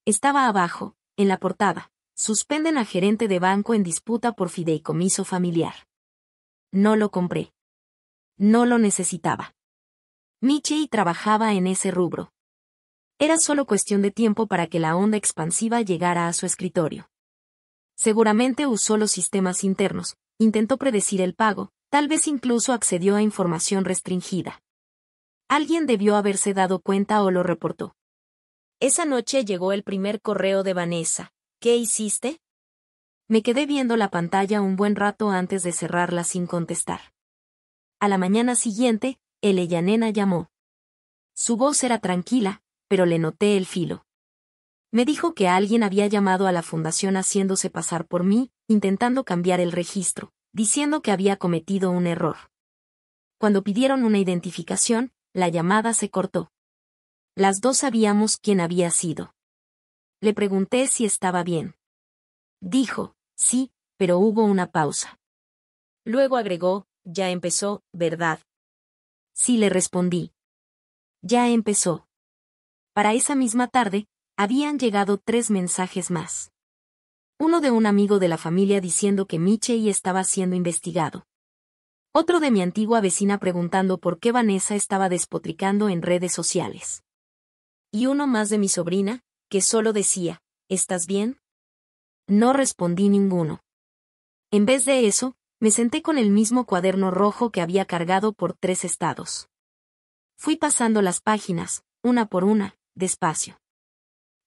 Estaba abajo, en la portada, suspenden a gerente de banco en disputa por fideicomiso familiar. No lo compré. No lo necesitaba. Michie trabajaba en ese rubro. Era solo cuestión de tiempo para que la onda expansiva llegara a su escritorio. Seguramente usó los sistemas internos, intentó predecir el pago, tal vez incluso accedió a información restringida. Alguien debió haberse dado cuenta o lo reportó. Esa noche llegó el primer correo de Vanessa. ¿Qué hiciste? Me quedé viendo la pantalla un buen rato antes de cerrarla sin contestar. A la mañana siguiente, Elena llamó. Su voz era tranquila, pero le noté el filo. Me dijo que alguien había llamado a la fundación haciéndose pasar por mí, intentando cambiar el registro, diciendo que había cometido un error. Cuando pidieron una identificación, la llamada se cortó. Las dos sabíamos quién había sido. Le pregunté si estaba bien. Dijo, sí, pero hubo una pausa. Luego agregó, ya empezó, ¿verdad? Sí, le respondí. Ya empezó. Para esa misma tarde, habían llegado 3 mensajes más. Uno de un amigo de la familia diciendo que Michey estaba siendo investigado. Otro de mi antigua vecina preguntando por qué Vanessa estaba despotricando en redes sociales. Y uno más de mi sobrina, que solo decía, ¿estás bien? No respondí ninguno. En vez de eso, me senté con el mismo cuaderno rojo que había cargado por 3 estados. Fui pasando las páginas, una por una, despacio.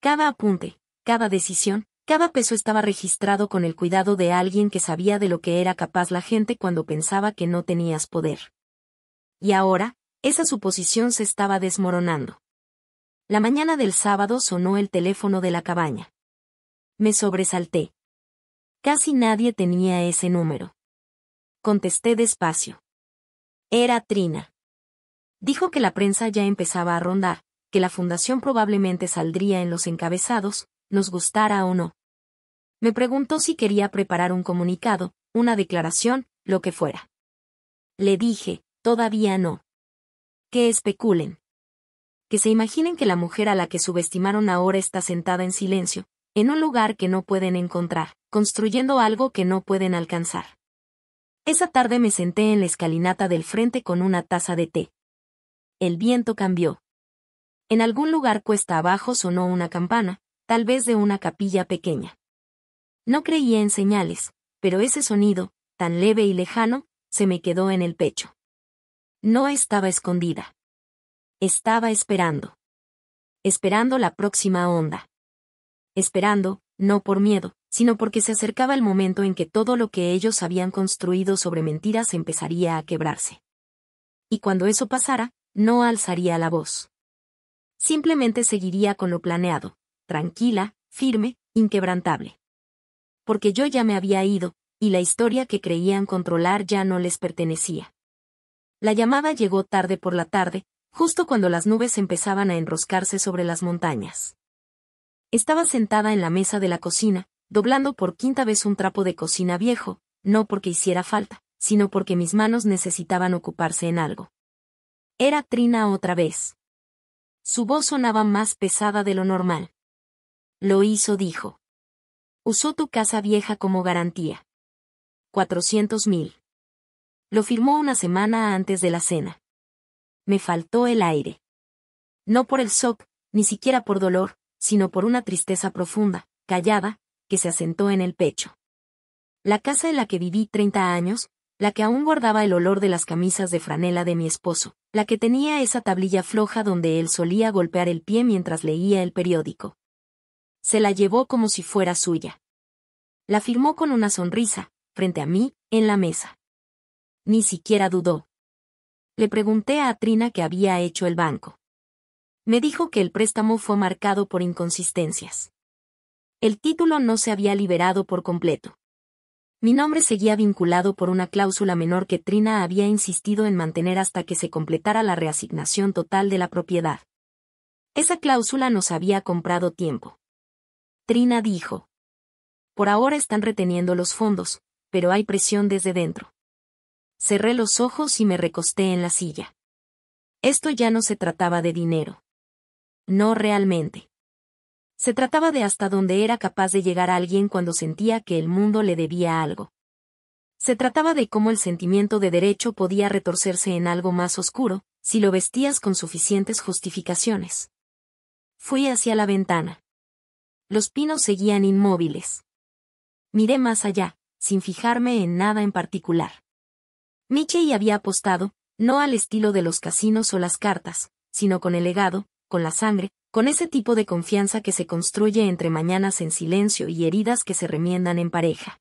Cada apunte, cada decisión, cada peso estaba registrado con el cuidado de alguien que sabía de lo que era capaz la gente cuando pensaba que no tenías poder. Y ahora, esa suposición se estaba desmoronando. La mañana del sábado sonó el teléfono de la cabaña. Me sobresalté. Casi nadie tenía ese número. Contesté despacio. Era Trina. Dijo que la prensa ya empezaba a rondar, que la fundación probablemente saldría en los encabezados, nos gustara o no. Me preguntó si quería preparar un comunicado, una declaración, lo que fuera. Le dije, todavía no. Que especulen. Que se imaginen que la mujer a la que subestimaron ahora está sentada en silencio, en un lugar que no pueden encontrar, construyendo algo que no pueden alcanzar. Esa tarde me senté en la escalinata del frente con una taza de té. El viento cambió. En algún lugar cuesta abajo sonó una campana, tal vez de una capilla pequeña. No creía en señales, pero ese sonido, tan leve y lejano, se me quedó en el pecho. No estaba escondida. Estaba esperando. Esperando la próxima onda. Esperando, no por miedo, sino porque se acercaba el momento en que todo lo que ellos habían construido sobre mentiras empezaría a quebrarse. Y cuando eso pasara, no alzaría la voz. Simplemente seguiría con lo planeado, tranquila, firme, inquebrantable. Porque yo ya me había ido, y la historia que creían controlar ya no les pertenecía. La llamada llegó tarde por la tarde, justo cuando las nubes empezaban a enroscarse sobre las montañas. Estaba sentada en la mesa de la cocina, doblando por 5ª vez un trapo de cocina viejo, no porque hiciera falta, sino porque mis manos necesitaban ocuparse en algo. Era Trina otra vez. Su voz sonaba más pesada de lo normal. Lo hizo, dijo. Usó tu casa vieja como garantía. 400.000. Lo firmó una semana antes de la cena. Me faltó el aire. No por el shock, ni siquiera por dolor, sino por una tristeza profunda, callada, que se asentó en el pecho. La casa en la que viví 30 años, la que aún guardaba el olor de las camisas de franela de mi esposo, la que tenía esa tablilla floja donde él solía golpear el pie mientras leía el periódico. Se la llevó como si fuera suya. La firmó con una sonrisa, frente a mí, en la mesa. Ni siquiera dudó. Le pregunté a Trina qué había hecho el banco. Me dijo que el préstamo fue marcado por inconsistencias. El título no se había liberado por completo. Mi nombre seguía vinculado por una cláusula menor que Trina había insistido en mantener hasta que se completara la reasignación total de la propiedad. Esa cláusula nos había comprado tiempo. Trina dijo. Por ahora están reteniendo los fondos, pero hay presión desde dentro. Cerré los ojos y me recosté en la silla. Esto ya no se trataba de dinero. No realmente. Se trataba de hasta dónde era capaz de llegar alguien cuando sentía que el mundo le debía algo. Se trataba de cómo el sentimiento de derecho podía retorcerse en algo más oscuro, si lo vestías con suficientes justificaciones. Fui hacia la ventana. Los pinos seguían inmóviles. Miré más allá, sin fijarme en nada en particular. Michey había apostado, no al estilo de los casinos o las cartas, sino con el legado, con la sangre, con ese tipo de confianza que se construye entre mañanas en silencio y heridas que se remiendan en pareja.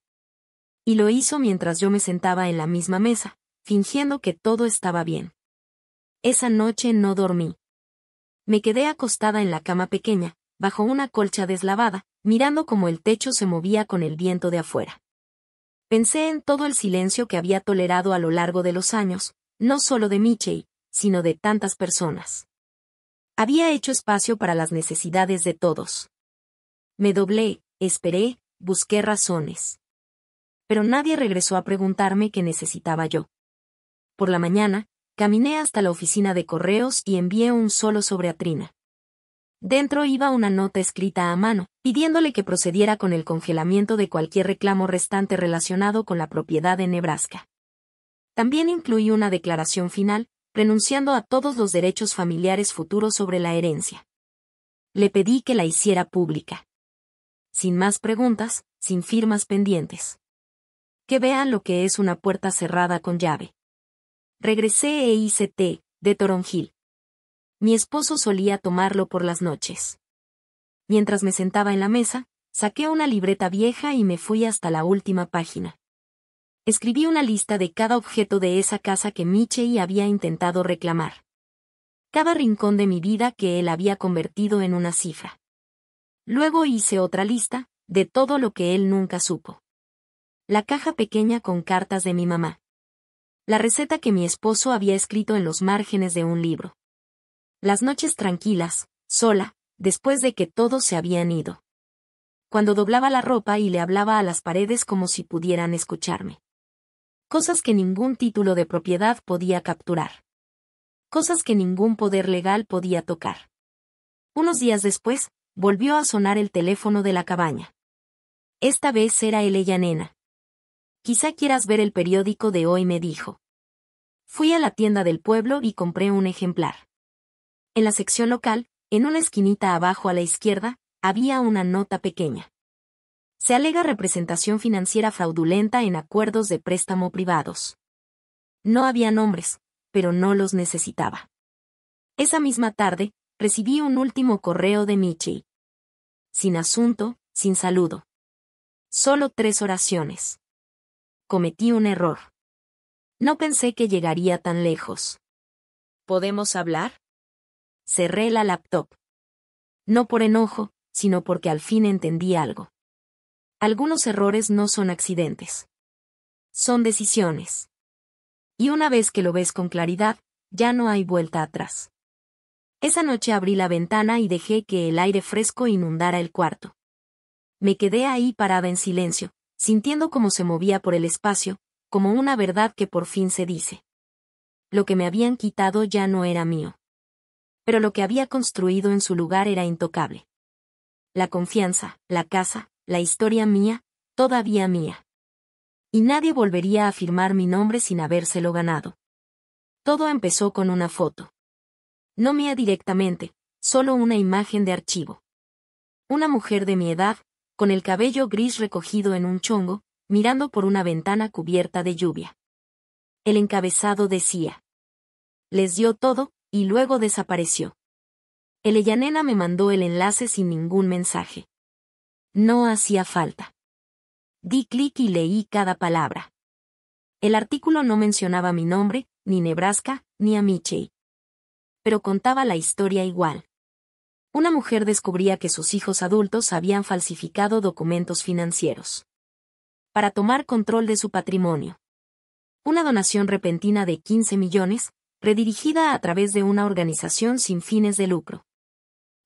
Y lo hizo mientras yo me sentaba en la misma mesa, fingiendo que todo estaba bien. Esa noche no dormí. Me quedé acostada en la cama pequeña, bajo una colcha deslavada, mirando cómo el techo se movía con el viento de afuera. Pensé en todo el silencio que había tolerado a lo largo de los años, no solo de Michey, sino de tantas personas. Había hecho espacio para las necesidades de todos. Me doblé, esperé, busqué razones. Pero nadie regresó a preguntarme qué necesitaba yo. Por la mañana, caminé hasta la oficina de correos y envié un solo sobre a Trina. Dentro iba una nota escrita a mano, pidiéndole que procediera con el congelamiento de cualquier reclamo restante relacionado con la propiedad en Nebraska. También incluí una declaración final, renunciando a todos los derechos familiares futuros sobre la herencia. Le pedí que la hiciera pública. Sin más preguntas, sin firmas pendientes. Que vean lo que es una puerta cerrada con llave. Regresé e hice té, de toronjil. Mi esposo solía tomarlo por las noches. Mientras me sentaba en la mesa, saqué una libreta vieja y me fui hasta la última página. Escribí una lista de cada objeto de esa casa que Michie había intentado reclamar. Cada rincón de mi vida que él había convertido en una cifra. Luego hice otra lista, de todo lo que él nunca supo. La caja pequeña con cartas de mi mamá. La receta que mi esposo había escrito en los márgenes de un libro. Las noches tranquilas, sola, después de que todos se habían ido. Cuando doblaba la ropa y le hablaba a las paredes como si pudieran escucharme. Cosas que ningún título de propiedad podía capturar. Cosas que ningún poder legal podía tocar. Unos días después, volvió a sonar el teléfono de la cabaña. Esta vez era el nena. Quizá quieras ver el periódico de hoy, me dijo. Fui a la tienda del pueblo y compré un ejemplar. En la sección local, en una esquinita abajo a la izquierda, había una nota pequeña. Se alega representación financiera fraudulenta en acuerdos de préstamo privados. No había nombres, pero no los necesitaba. Esa misma tarde, recibí un último correo de Michie. Sin asunto, sin saludo. Solo 3 oraciones. Cometí un error. No pensé que llegaría tan lejos. ¿Podemos hablar? Cerré la laptop. No por enojo, sino porque al fin entendí algo. Algunos errores no son accidentes. Son decisiones. Y una vez que lo ves con claridad, ya no hay vuelta atrás. Esa noche abrí la ventana y dejé que el aire fresco inundara el cuarto. Me quedé ahí parada en silencio, sintiendo cómo se movía por el espacio, como una verdad que por fin se dice. Lo que me habían quitado ya no era mío. Pero lo que había construido en su lugar era intocable. La confianza, la casa, la historia mía, todavía mía. Y nadie volvería a firmar mi nombre sin habérselo ganado. Todo empezó con una foto. No mía directamente, solo una imagen de archivo. Una mujer de mi edad, con el cabello gris recogido en un chongo, mirando por una ventana cubierta de lluvia. El encabezado decía. Les dio todo, y luego desapareció. Nena me mandó el enlace sin ningún mensaje. No hacía falta. Di clic y leí cada palabra. El artículo no mencionaba mi nombre, ni Nebraska, ni a Michie. Pero contaba la historia igual. Una mujer descubría que sus hijos adultos habían falsificado documentos financieros. Para tomar control de su patrimonio. Una donación repentina de 15 millones, redirigida a través de una organización sin fines de lucro.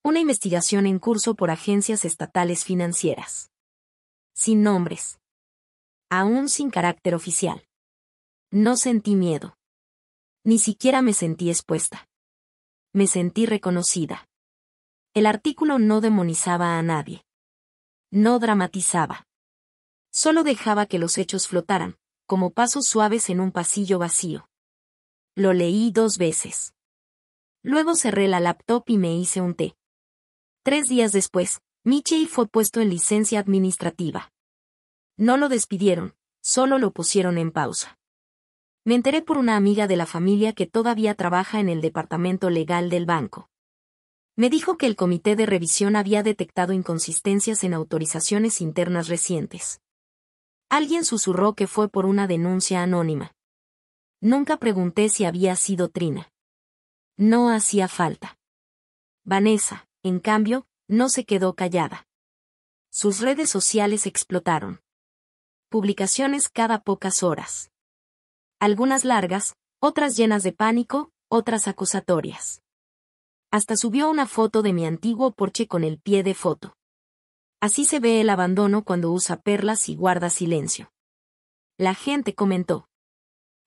Una investigación en curso por agencias estatales financieras. Sin nombres. Aún sin carácter oficial. No sentí miedo. Ni siquiera me sentí expuesta. Me sentí reconocida. El artículo no demonizaba a nadie. No dramatizaba. Solo dejaba que los hechos flotaran, como pasos suaves en un pasillo vacío. Lo leí 2 veces. Luego cerré la laptop y me hice un té. 3 días después, Michie fue puesto en licencia administrativa. No lo despidieron, solo lo pusieron en pausa. Me enteré por una amiga de la familia que todavía trabaja en el departamento legal del banco. Me dijo que el comité de revisión había detectado inconsistencias en autorizaciones internas recientes. Alguien susurró que fue por una denuncia anónima. Nunca pregunté si había sido Trina. No hacía falta. Vanessa, en cambio, no se quedó callada. Sus redes sociales explotaron. Publicaciones cada pocas horas. Algunas largas, otras llenas de pánico, otras acusatorias. Hasta subió una foto de mi antiguo porche con el pie de foto. Así se ve el abandono cuando usa perlas y guarda silencio. La gente comentó.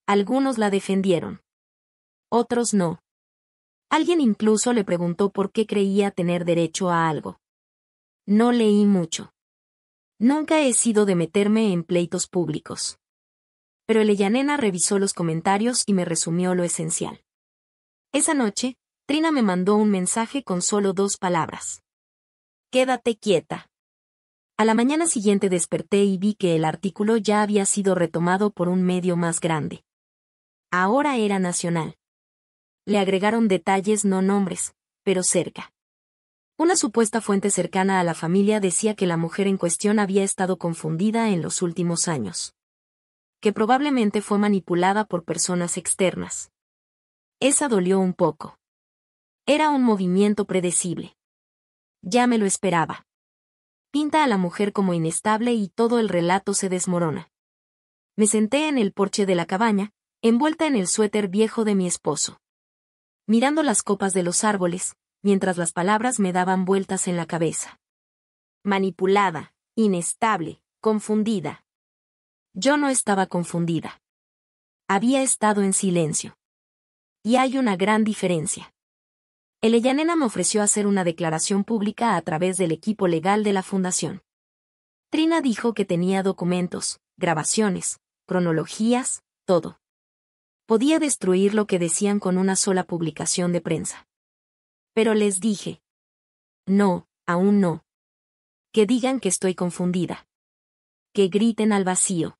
Algunos la defendieron. Otros no. Alguien incluso le preguntó por qué creía tener derecho a algo. No leí mucho. Nunca he sido de meterme en pleitos públicos. Pero Eleyanena revisó los comentarios y me resumió lo esencial. Esa noche, Trina me mandó un mensaje con solo 2 palabras. Quédate quieta. A la mañana siguiente desperté y vi que el artículo ya había sido retomado por un medio más grande. Ahora era nacional. Le agregaron detalles, no nombres, pero cerca. Una supuesta fuente cercana a la familia decía que la mujer en cuestión había estado confundida en los últimos años. Que probablemente fue manipulada por personas externas. Esa dolió un poco. Era un movimiento predecible. Ya me lo esperaba. Pinta a la mujer como inestable y todo el relato se desmorona. Me senté en el porche de la cabaña, envuelta en el suéter viejo de mi esposo. Mirando las copas de los árboles, mientras las palabras me daban vueltas en la cabeza. Manipulada, inestable, confundida. Yo no estaba confundida. Había estado en silencio. Y hay una gran diferencia. Eleyanena me ofreció hacer una declaración pública a través del equipo legal de la fundación. Trina dijo que tenía documentos, grabaciones, cronologías, todo. Podía destruir lo que decían con una sola publicación de prensa. Pero les dije. No, aún no. Que digan que estoy confundida. Que griten al vacío.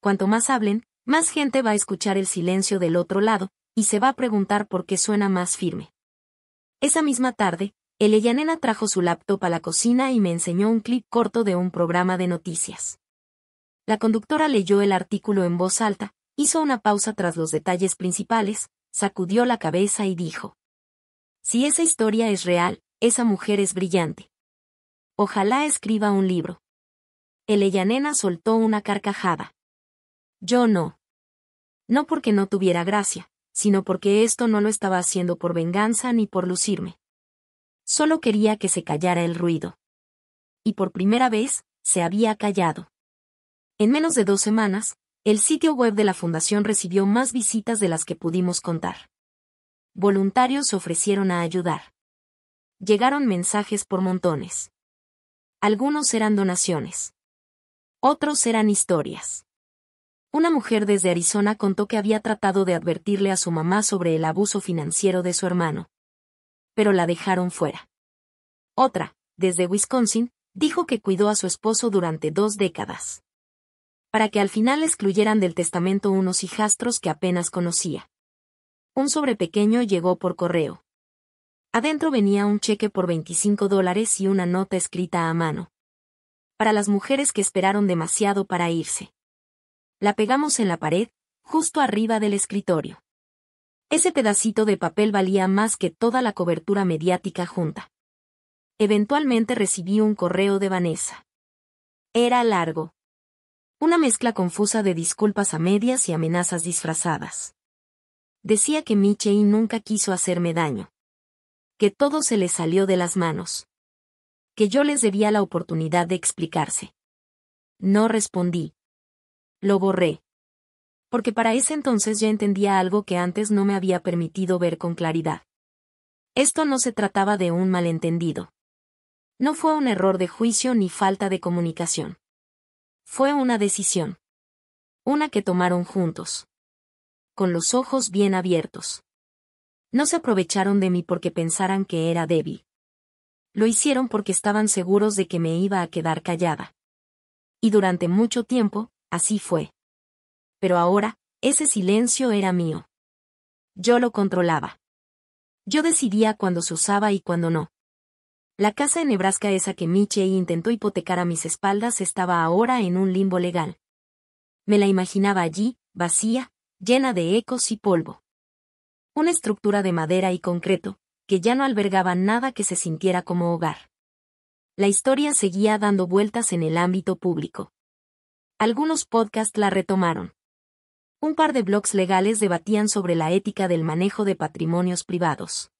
Cuanto más hablen, más gente va a escuchar el silencio del otro lado, y se va a preguntar por qué suena más firme. Esa misma tarde, Eleyanena trajo su laptop a la cocina y me enseñó un clip corto de un programa de noticias. La conductora leyó el artículo en voz alta, hizo una pausa tras los detalles principales, sacudió la cabeza y dijo. Si esa historia es real, esa mujer es brillante. Ojalá escriba un libro. Eleyanena soltó una carcajada. Yo no. No porque no tuviera gracia, sino porque esto no lo estaba haciendo por venganza ni por lucirme. Solo quería que se callara el ruido. Y por primera vez, se había callado. En menos de 2 semanas, el sitio web de la fundación recibió más visitas de las que pudimos contar. Voluntarios se ofrecieron a ayudar. Llegaron mensajes por montones. Algunos eran donaciones. Otros eran historias. Una mujer desde Arizona contó que había tratado de advertirle a su mamá sobre el abuso financiero de su hermano. Pero la dejaron fuera. Otra, desde Wisconsin, dijo que cuidó a su esposo durante 2 décadas. Para que al final excluyeran del testamento unos hijastros que apenas conocía. Un sobre pequeño llegó por correo. Adentro venía un cheque por $25 y una nota escrita a mano. Para las mujeres que esperaron demasiado para irse. La pegamos en la pared, justo arriba del escritorio. Ese pedacito de papel valía más que toda la cobertura mediática junta. Eventualmente recibí un correo de Vanessa. Era largo. Una mezcla confusa de disculpas a medias y amenazas disfrazadas. Decía que Michelle nunca quiso hacerme daño. Que todo se le salió de las manos. Que yo les debía la oportunidad de explicarse. No respondí. Lo borré. Porque para ese entonces ya entendía algo que antes no me había permitido ver con claridad. Esto no se trataba de un malentendido. No fue un error de juicio ni falta de comunicación. Fue una decisión. Una que tomaron juntos. Con los ojos bien abiertos. No se aprovecharon de mí porque pensaran que era débil. Lo hicieron porque estaban seguros de que me iba a quedar callada. Y durante mucho tiempo, así fue. Pero ahora, ese silencio era mío. Yo lo controlaba. Yo decidía cuándo se usaba y cuándo no. La casa en Nebraska esa que Michelle intentó hipotecar a mis espaldas estaba ahora en un limbo legal. Me la imaginaba allí, vacía, llena de ecos y polvo. Una estructura de madera y concreto, que ya no albergaba nada que se sintiera como hogar. La historia seguía dando vueltas en el ámbito público. Algunos podcasts la retomaron. Un par de blogs legales debatían sobre la ética del manejo de patrimonios privados.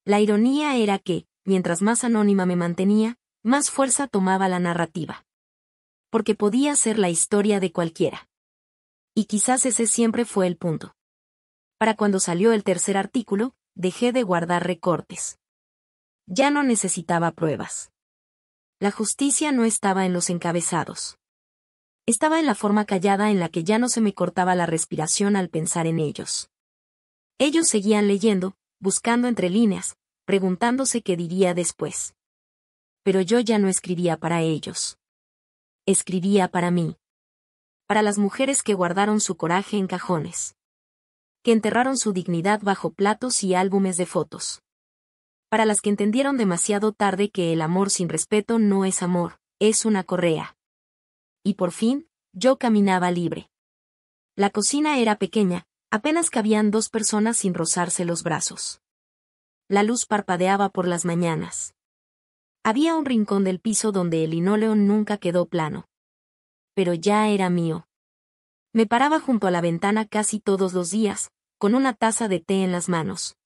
La ironía era que, mientras más anónima me mantenía, más fuerza tomaba la narrativa. Porque podía ser la historia de cualquiera. Y quizás ese siempre fue el punto. Para cuando salió el tercer artículo, dejé de guardar recortes. Ya no necesitaba pruebas. La justicia no estaba en los encabezados. Estaba en la forma callada en la que ya no se me cortaba la respiración al pensar en ellos. Ellos seguían leyendo, buscando entre líneas, preguntándose qué diría después. Pero yo ya no escribía para ellos. Escribía para mí. Para las mujeres que guardaron su coraje en cajones. Que enterraron su dignidad bajo platos y álbumes de fotos. Para las que entendieron demasiado tarde que el amor sin respeto no es amor, es una correa. Y por fin, yo caminaba libre. La cocina era pequeña, apenas cabían 2 personas sin rozarse los brazos. La luz parpadeaba por las mañanas. Había un rincón del piso donde el linóleo nunca quedó plano. Pero ya era mío. Me paraba junto a la ventana casi todos los días, con una taza de té en las manos.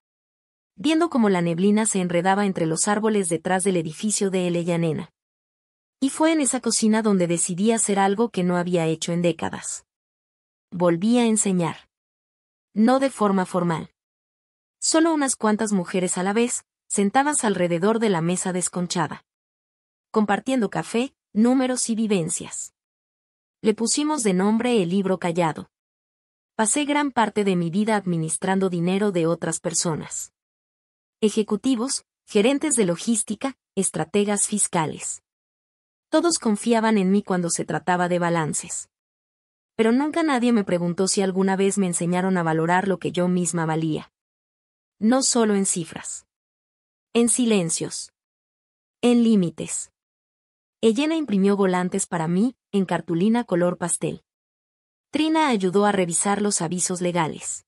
Viendo cómo la neblina se enredaba entre los árboles detrás del edificio de Elellanena. Y fue en esa cocina donde decidí hacer algo que no había hecho en décadas. Volví a enseñar. No de forma formal. Solo unas cuantas mujeres a la vez, sentadas alrededor de la mesa desconchada. Compartiendo café, números y vivencias. Le pusimos de nombre el libro callado. Pasé gran parte de mi vida administrando dinero de otras personas. Ejecutivos, gerentes de logística, estrategas fiscales. Todos confiaban en mí cuando se trataba de balances. Pero nunca nadie me preguntó si alguna vez me enseñaron a valorar lo que yo misma valía. No solo en cifras. En silencios. En límites. Elena imprimió volantes para mí, en cartulina color pastel. Trina ayudó a revisar los avisos legales.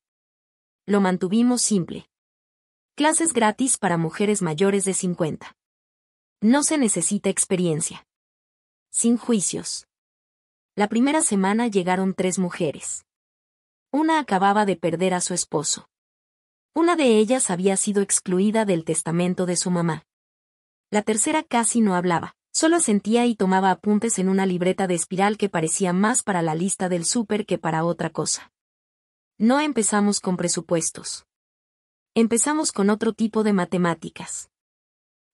Lo mantuvimos simple. Clases gratis para mujeres mayores de 50. No se necesita experiencia. Sin juicios. La primera semana llegaron 3 mujeres. Una acababa de perder a su esposo. Una de ellas había sido excluida del testamento de su mamá. La tercera casi no hablaba, solo asentía y tomaba apuntes en una libreta de espiral que parecía más para la lista del súper que para otra cosa. No empezamos con presupuestos. Empezamos con otro tipo de matemáticas.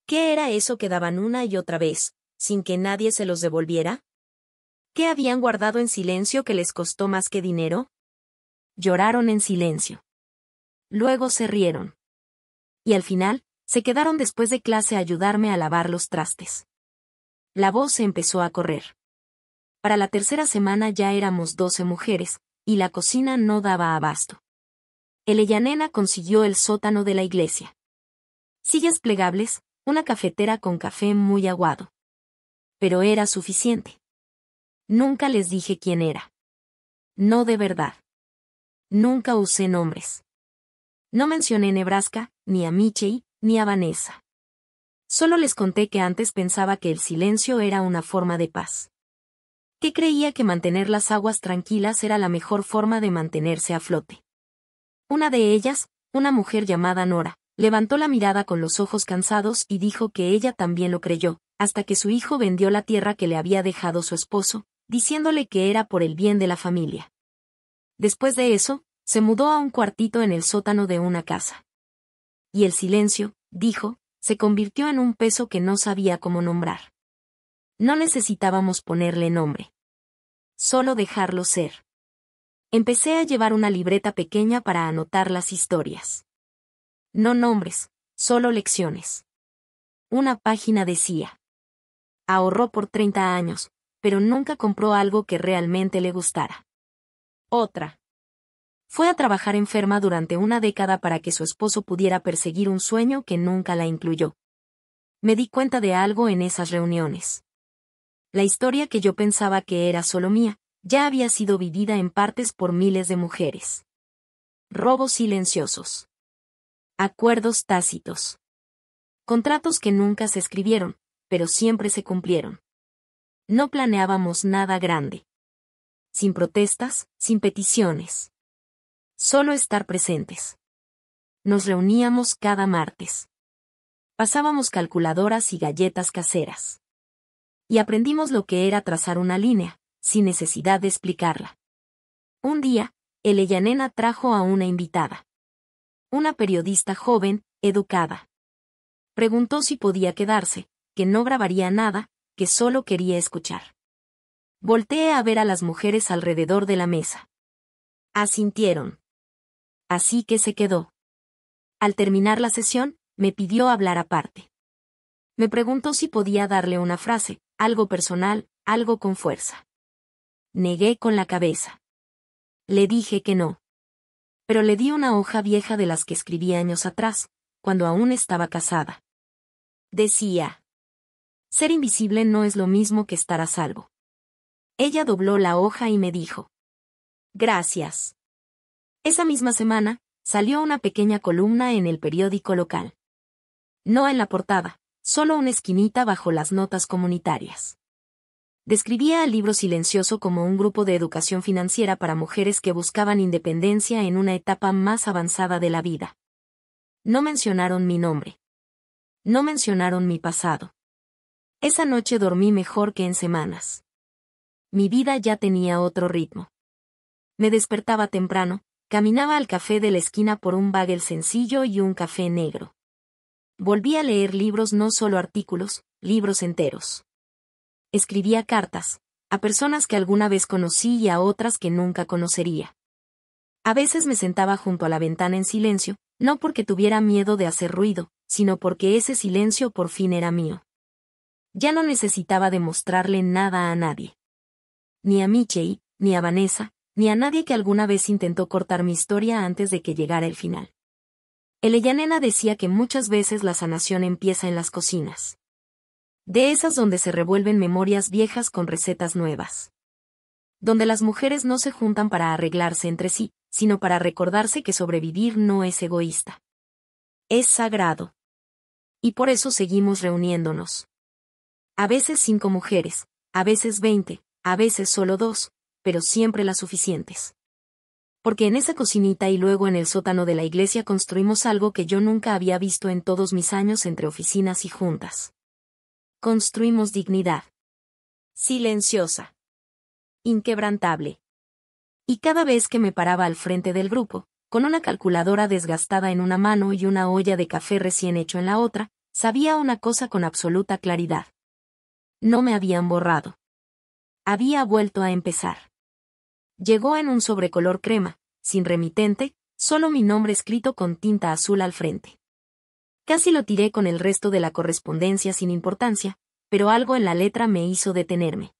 ¿Qué era eso que daban una y otra vez, sin que nadie se los devolviera? ¿Qué habían guardado en silencio que les costó más que dinero? Lloraron en silencio. Luego se rieron. Y al final, se quedaron después de clase a ayudarme a lavar los trastes. La voz se empezó a correr. Para la tercera semana ya éramos 12 mujeres, y la cocina no daba abasto. Elellanena consiguió el sótano de la iglesia. Sillas plegables, una cafetera con café muy aguado. Pero era suficiente. Nunca les dije quién era. No de verdad. Nunca usé nombres. No mencioné Nebraska, ni a Michelle, ni a Vanessa. Solo les conté que antes pensaba que el silencio era una forma de paz. Que creía que mantener las aguas tranquilas era la mejor forma de mantenerse a flote. Una de ellas, una mujer llamada Nora, levantó la mirada con los ojos cansados y dijo que ella también lo creyó, hasta que su hijo vendió la tierra que le había dejado su esposo, diciéndole que era por el bien de la familia. Después de eso, se mudó a un cuartito en el sótano de una casa. Y el silencio, dijo, se convirtió en un peso que no sabía cómo nombrar. No necesitábamos ponerle nombre. Solo dejarlo ser. Empecé a llevar una libreta pequeña para anotar las historias. No nombres, solo lecciones. Una página decía. Ahorró por 30 años, pero nunca compró algo que realmente le gustara. Otra. Fue a trabajar enferma durante una década para que su esposo pudiera perseguir un sueño que nunca la incluyó. Me di cuenta de algo en esas reuniones. La historia que yo pensaba que era solo mía, ya había sido vivida en partes por miles de mujeres. Robos silenciosos. Acuerdos tácitos. Contratos que nunca se escribieron, pero siempre se cumplieron. No planeábamos nada grande. Sin protestas, sin peticiones. Solo estar presentes. Nos reuníamos cada martes. Pasábamos calculadoras y galletas caseras. Y aprendimos lo que era trazar una línea, sin necesidad de explicarla. Un día, Elellanena trajo a una invitada. una periodista joven, educada. Preguntó si podía quedarse, que no grabaría nada, que solo quería escuchar. Volteé a ver a las mujeres alrededor de la mesa. Asintieron. Así que se quedó. Al terminar la sesión, me pidió hablar aparte. Me preguntó si podía darle una frase, algo personal, algo con fuerza. Negué con la cabeza. Le dije que no. Pero le di una hoja vieja de las que escribí años atrás, cuando aún estaba casada. Decía: ser invisible no es lo mismo que estar a salvo. Ella dobló la hoja y me dijo: gracias. Esa misma semana, salió una pequeña columna en el periódico local. No en la portada, solo una esquinita bajo las notas comunitarias. Describía al libro silencioso como un grupo de educación financiera para mujeres que buscaban independencia en una etapa más avanzada de la vida. No mencionaron mi nombre. No mencionaron mi pasado. Esa noche dormí mejor que en semanas. Mi vida ya tenía otro ritmo. Me despertaba temprano, caminaba al café de la esquina por un bagel sencillo y un café negro. Volví a leer libros, no solo artículos, libros enteros. Escribía cartas, a personas que alguna vez conocí y a otras que nunca conocería. A veces me sentaba junto a la ventana en silencio, no porque tuviera miedo de hacer ruido, sino porque ese silencio por fin era mío. Ya no necesitaba demostrarle nada a nadie. Ni a Michelle, ni a Vanessa, ni a nadie que alguna vez intentó cortar mi historia antes de que llegara el final. Elena decía que muchas veces la sanación empieza en las cocinas. De esas donde se revuelven memorias viejas con recetas nuevas. Donde las mujeres no se juntan para arreglarse entre sí, sino para recordarse que sobrevivir no es egoísta. Es sagrado. Y por eso seguimos reuniéndonos. A veces 5 mujeres, a veces 20, a veces solo 2, pero siempre las suficientes. Porque en esa cocinita y luego en el sótano de la iglesia construimos algo que yo nunca había visto en todos mis años entre oficinas y juntas. Construimos dignidad. Silenciosa. Inquebrantable. Y cada vez que me paraba al frente del grupo, con una calculadora desgastada en una mano y una olla de café recién hecho en la otra, sabía una cosa con absoluta claridad. No me habían borrado. Había vuelto a empezar. Llegó en un sobrecolor crema, sin remitente, solo mi nombre escrito con tinta azul al frente. Casi lo tiré con el resto de la correspondencia sin importancia, pero algo en la letra me hizo detenerme.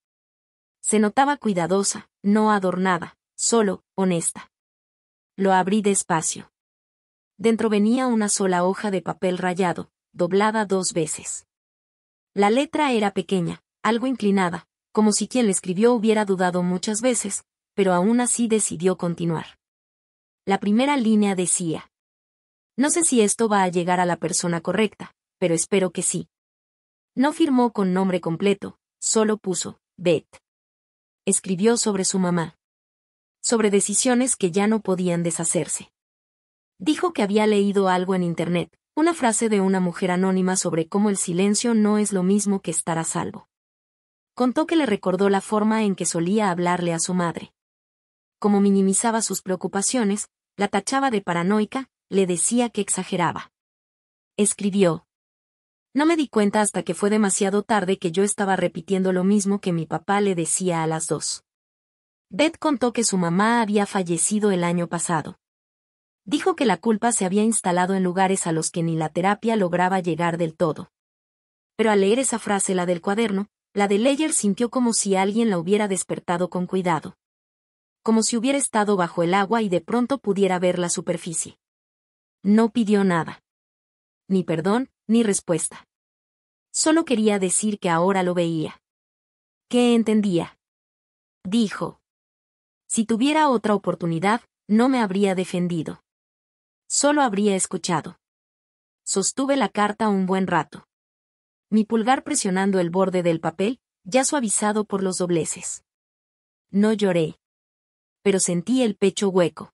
Se notaba cuidadosa, no adornada, solo, honesta. Lo abrí despacio. Dentro venía una sola hoja de papel rayado, doblada 2 veces. La letra era pequeña, algo inclinada, como si quien le escribió hubiera dudado muchas veces, pero aún así decidió continuar. La primera línea decía: no sé si esto va a llegar a la persona correcta, pero espero que sí. No firmó con nombre completo, solo puso, Beth. Escribió sobre su mamá. Sobre decisiones que ya no podían deshacerse. Dijo que había leído algo en internet, una frase de una mujer anónima sobre cómo el silencio no es lo mismo que estar a salvo. Contó que le recordó la forma en que solía hablarle a su madre. Como minimizaba sus preocupaciones, la tachaba de paranoica, le decía que exageraba. Escribió: no me di cuenta hasta que fue demasiado tarde que yo estaba repitiendo lo mismo que mi papá le decía a las 2. Beth contó que su mamá había fallecido el año pasado. Dijo que la culpa se había instalado en lugares a los que ni la terapia lograba llegar del todo. Pero al leer esa frase, la del cuaderno, la de Leyer sintió como si alguien la hubiera despertado con cuidado. Como si hubiera estado bajo el agua y de pronto pudiera ver la superficie. No pidió nada. Ni perdón, ni respuesta. Solo quería decir que ahora lo veía. Que entendía. Dijo: si tuviera otra oportunidad, no me habría defendido. Solo habría escuchado. Sostuve la carta un buen rato. Mi pulgar presionando el borde del papel, ya suavizado por los dobleces. No lloré. Pero sentí el pecho hueco.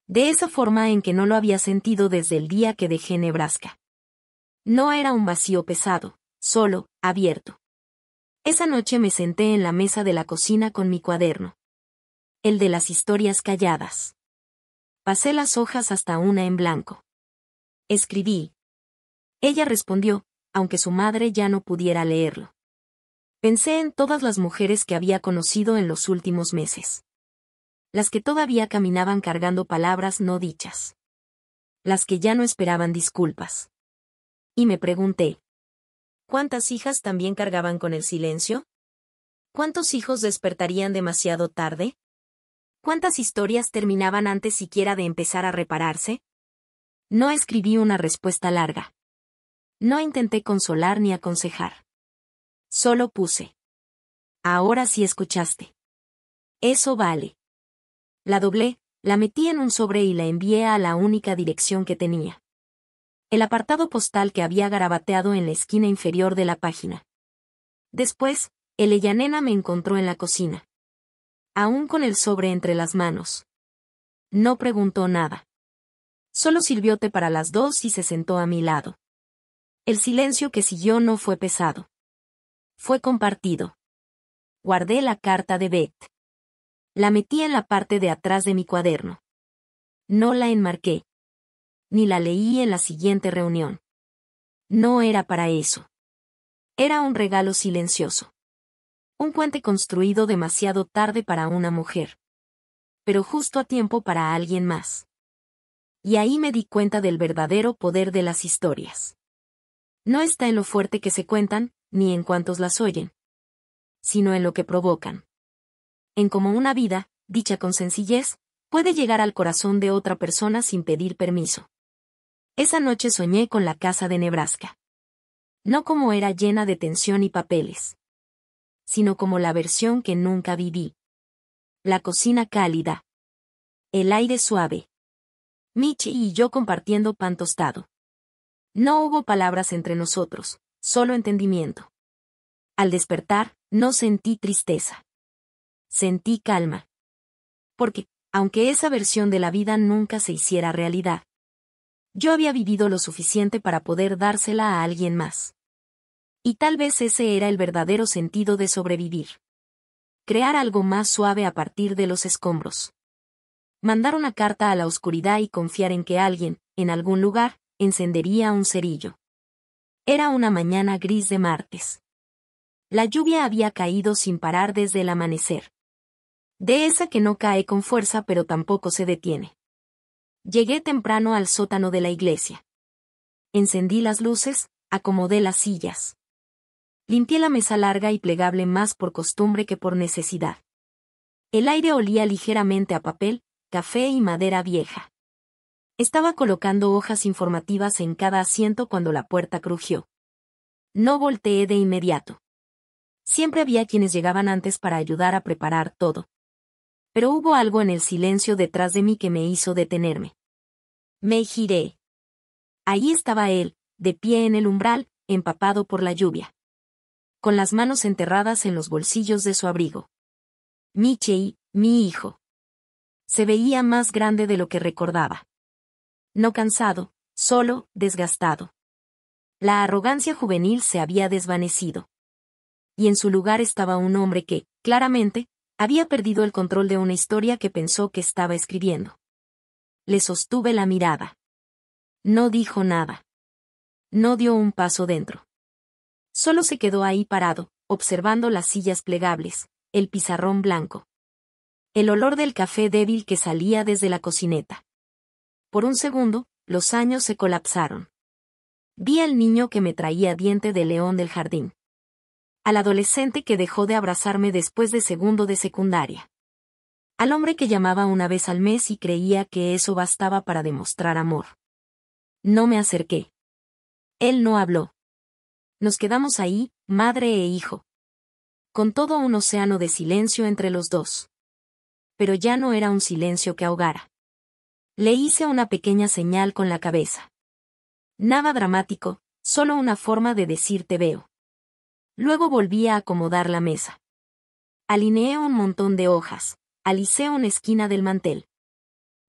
De esa forma en que no lo había sentido desde el día que dejé Nebraska. No era un vacío pesado, solo, abierto. Esa noche me senté en la mesa de la cocina con mi cuaderno. El de las historias calladas. Pasé las hojas hasta una en blanco. Escribí. Ella respondió, aunque su madre ya no pudiera leerlo. Pensé en todas las mujeres que había conocido en los últimos meses. Las que todavía caminaban cargando palabras no dichas. Las que ya no esperaban disculpas. Y me pregunté, ¿cuántas hijas también cargaban con el silencio? ¿Cuántos hijos despertarían demasiado tarde? ¿Cuántas historias terminaban antes siquiera de empezar a repararse? No escribí una respuesta larga. No intenté consolar ni aconsejar. Solo puse. Ahora sí escuchaste. Eso vale. La doblé, la metí en un sobre y la envié a la única dirección que tenía. El apartado postal que había garabateado en la esquina inferior de la página. Después, el Ellanena me encontró en la cocina. Aún con el sobre entre las manos. No preguntó nada. Solo sirvió té para las 2 y se sentó a mi lado. El silencio que siguió no fue pesado. Fue compartido. Guardé la carta de Beth. La metí en la parte de atrás de mi cuaderno. No la enmarqué. Ni la leí en la siguiente reunión. No era para eso. Era un regalo silencioso. Un puente construido demasiado tarde para una mujer. Pero justo a tiempo para alguien más. Y ahí me di cuenta del verdadero poder de las historias. No está en lo fuerte que se cuentan, ni en cuántos las oyen. Sino en lo que provocan. En cómo una vida, dicha con sencillez, puede llegar al corazón de otra persona sin pedir permiso. Esa noche soñé con la casa de Nebraska. No como era llena de tensión y papeles. Sino como la versión que nunca viví. La cocina cálida. El aire suave. Mitch y yo compartiendo pan tostado. No hubo palabras entre nosotros, solo entendimiento. Al despertar, no sentí tristeza. Sentí calma. Porque, aunque esa versión de la vida nunca se hiciera realidad, yo había vivido lo suficiente para poder dársela a alguien más. Y tal vez ese era el verdadero sentido de sobrevivir. Crear algo más suave a partir de los escombros. Mandar una carta a la oscuridad y confiar en que alguien, en algún lugar, encendería un cerillo. Era una mañana gris de martes. La lluvia había caído sin parar desde el amanecer. De esa que no cae con fuerza pero tampoco se detiene. Llegué temprano al sótano de la iglesia. Encendí las luces, acomodé las sillas. Limpié la mesa larga y plegable más por costumbre que por necesidad. El aire olía ligeramente a papel, café y madera vieja. Estaba colocando hojas informativas en cada asiento cuando la puerta crujió. No volteé de inmediato. Siempre había quienes llegaban antes para ayudar a preparar todo. Pero hubo algo en el silencio detrás de mí que me hizo detenerme. Me giré. Ahí estaba él, de pie en el umbral, empapado por la lluvia. Con las manos enterradas en los bolsillos de su abrigo. Michei, mi hijo. Se veía más grande de lo que recordaba. No cansado, solo, desgastado. La arrogancia juvenil se había desvanecido. Y en su lugar estaba un hombre que, claramente, había perdido el control de una historia que pensó que estaba escribiendo. Le sostuve la mirada. No dijo nada. No dio un paso dentro. Solo se quedó ahí parado, observando las sillas plegables, el pizarrón blanco. El olor del café débil que salía desde la cocineta. Por un segundo, los años se colapsaron. Vi al niño que me traía diente de león del jardín. Al adolescente que dejó de abrazarme después de segundo de secundaria. Al hombre que llamaba una vez al mes y creía que eso bastaba para demostrar amor. No me acerqué. Él no habló. Nos quedamos ahí, madre e hijo. Con todo un océano de silencio entre los dos. Pero ya no era un silencio que ahogara. Le hice una pequeña señal con la cabeza. Nada dramático, solo una forma de decir te veo. Luego volví a acomodar la mesa. Alineé un montón de hojas, alicé una esquina del mantel.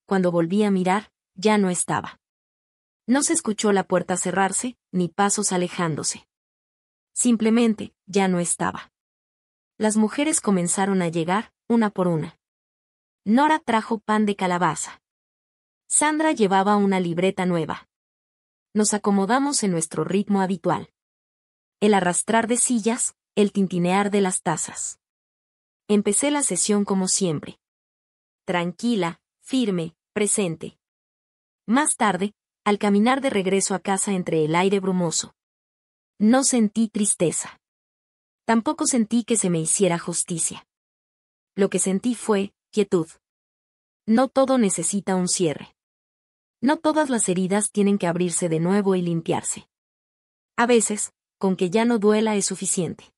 Cuando volví a mirar, ya no estaba. No se escuchó la puerta cerrarse, ni pasos alejándose. Simplemente, ya no estaba. Las mujeres comenzaron a llegar, una por una. Nora trajo pan de calabaza. Sandra llevaba una libreta nueva. Nos acomodamos en nuestro ritmo habitual. El arrastrar de sillas, el tintinear de las tazas. Empecé la sesión como siempre. Tranquila, firme, presente. Más tarde, al caminar de regreso a casa entre el aire brumoso, no sentí tristeza. Tampoco sentí que se me hiciera justicia. Lo que sentí fue quietud. No todo necesita un cierre. No todas las heridas tienen que abrirse de nuevo y limpiarse. A veces, con que ya no duela es suficiente.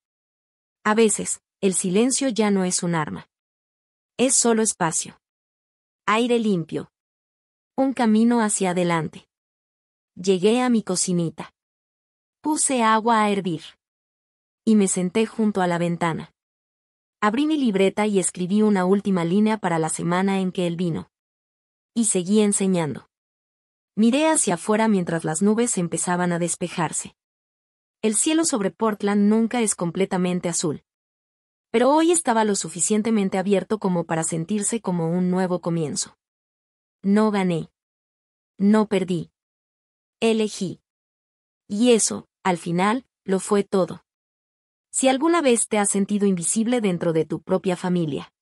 A veces, el silencio ya no es un arma. Es solo espacio. Aire limpio. Un camino hacia adelante. Llegué a mi cocinita. Puse agua a hervir. Y me senté junto a la ventana. Abrí mi libreta y escribí una última línea para la semana en que él vino. Y seguí enseñando. Miré hacia afuera mientras las nubes empezaban a despejarse. El cielo sobre Portland nunca es completamente azul. Pero hoy estaba lo suficientemente abierto como para sentirse como un nuevo comienzo. No gané. No perdí. Elegí. Y eso, al final, lo fue todo. Si alguna vez te has sentido invisible dentro de tu propia familia,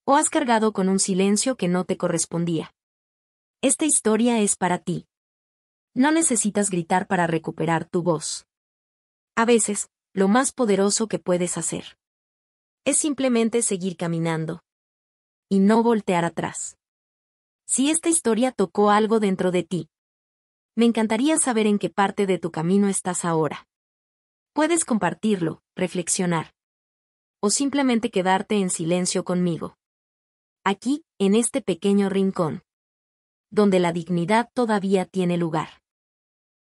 o has cargado con un silencio que no te correspondía, esta historia es para ti. No necesitas gritar para recuperar tu voz. A veces, lo más poderoso que puedes hacer es simplemente seguir caminando y no voltear atrás. Si esta historia tocó algo dentro de ti, me encantaría saber en qué parte de tu camino estás ahora. Puedes compartirlo, reflexionar, o simplemente quedarte en silencio conmigo. Aquí, en este pequeño rincón, donde la dignidad todavía tiene lugar.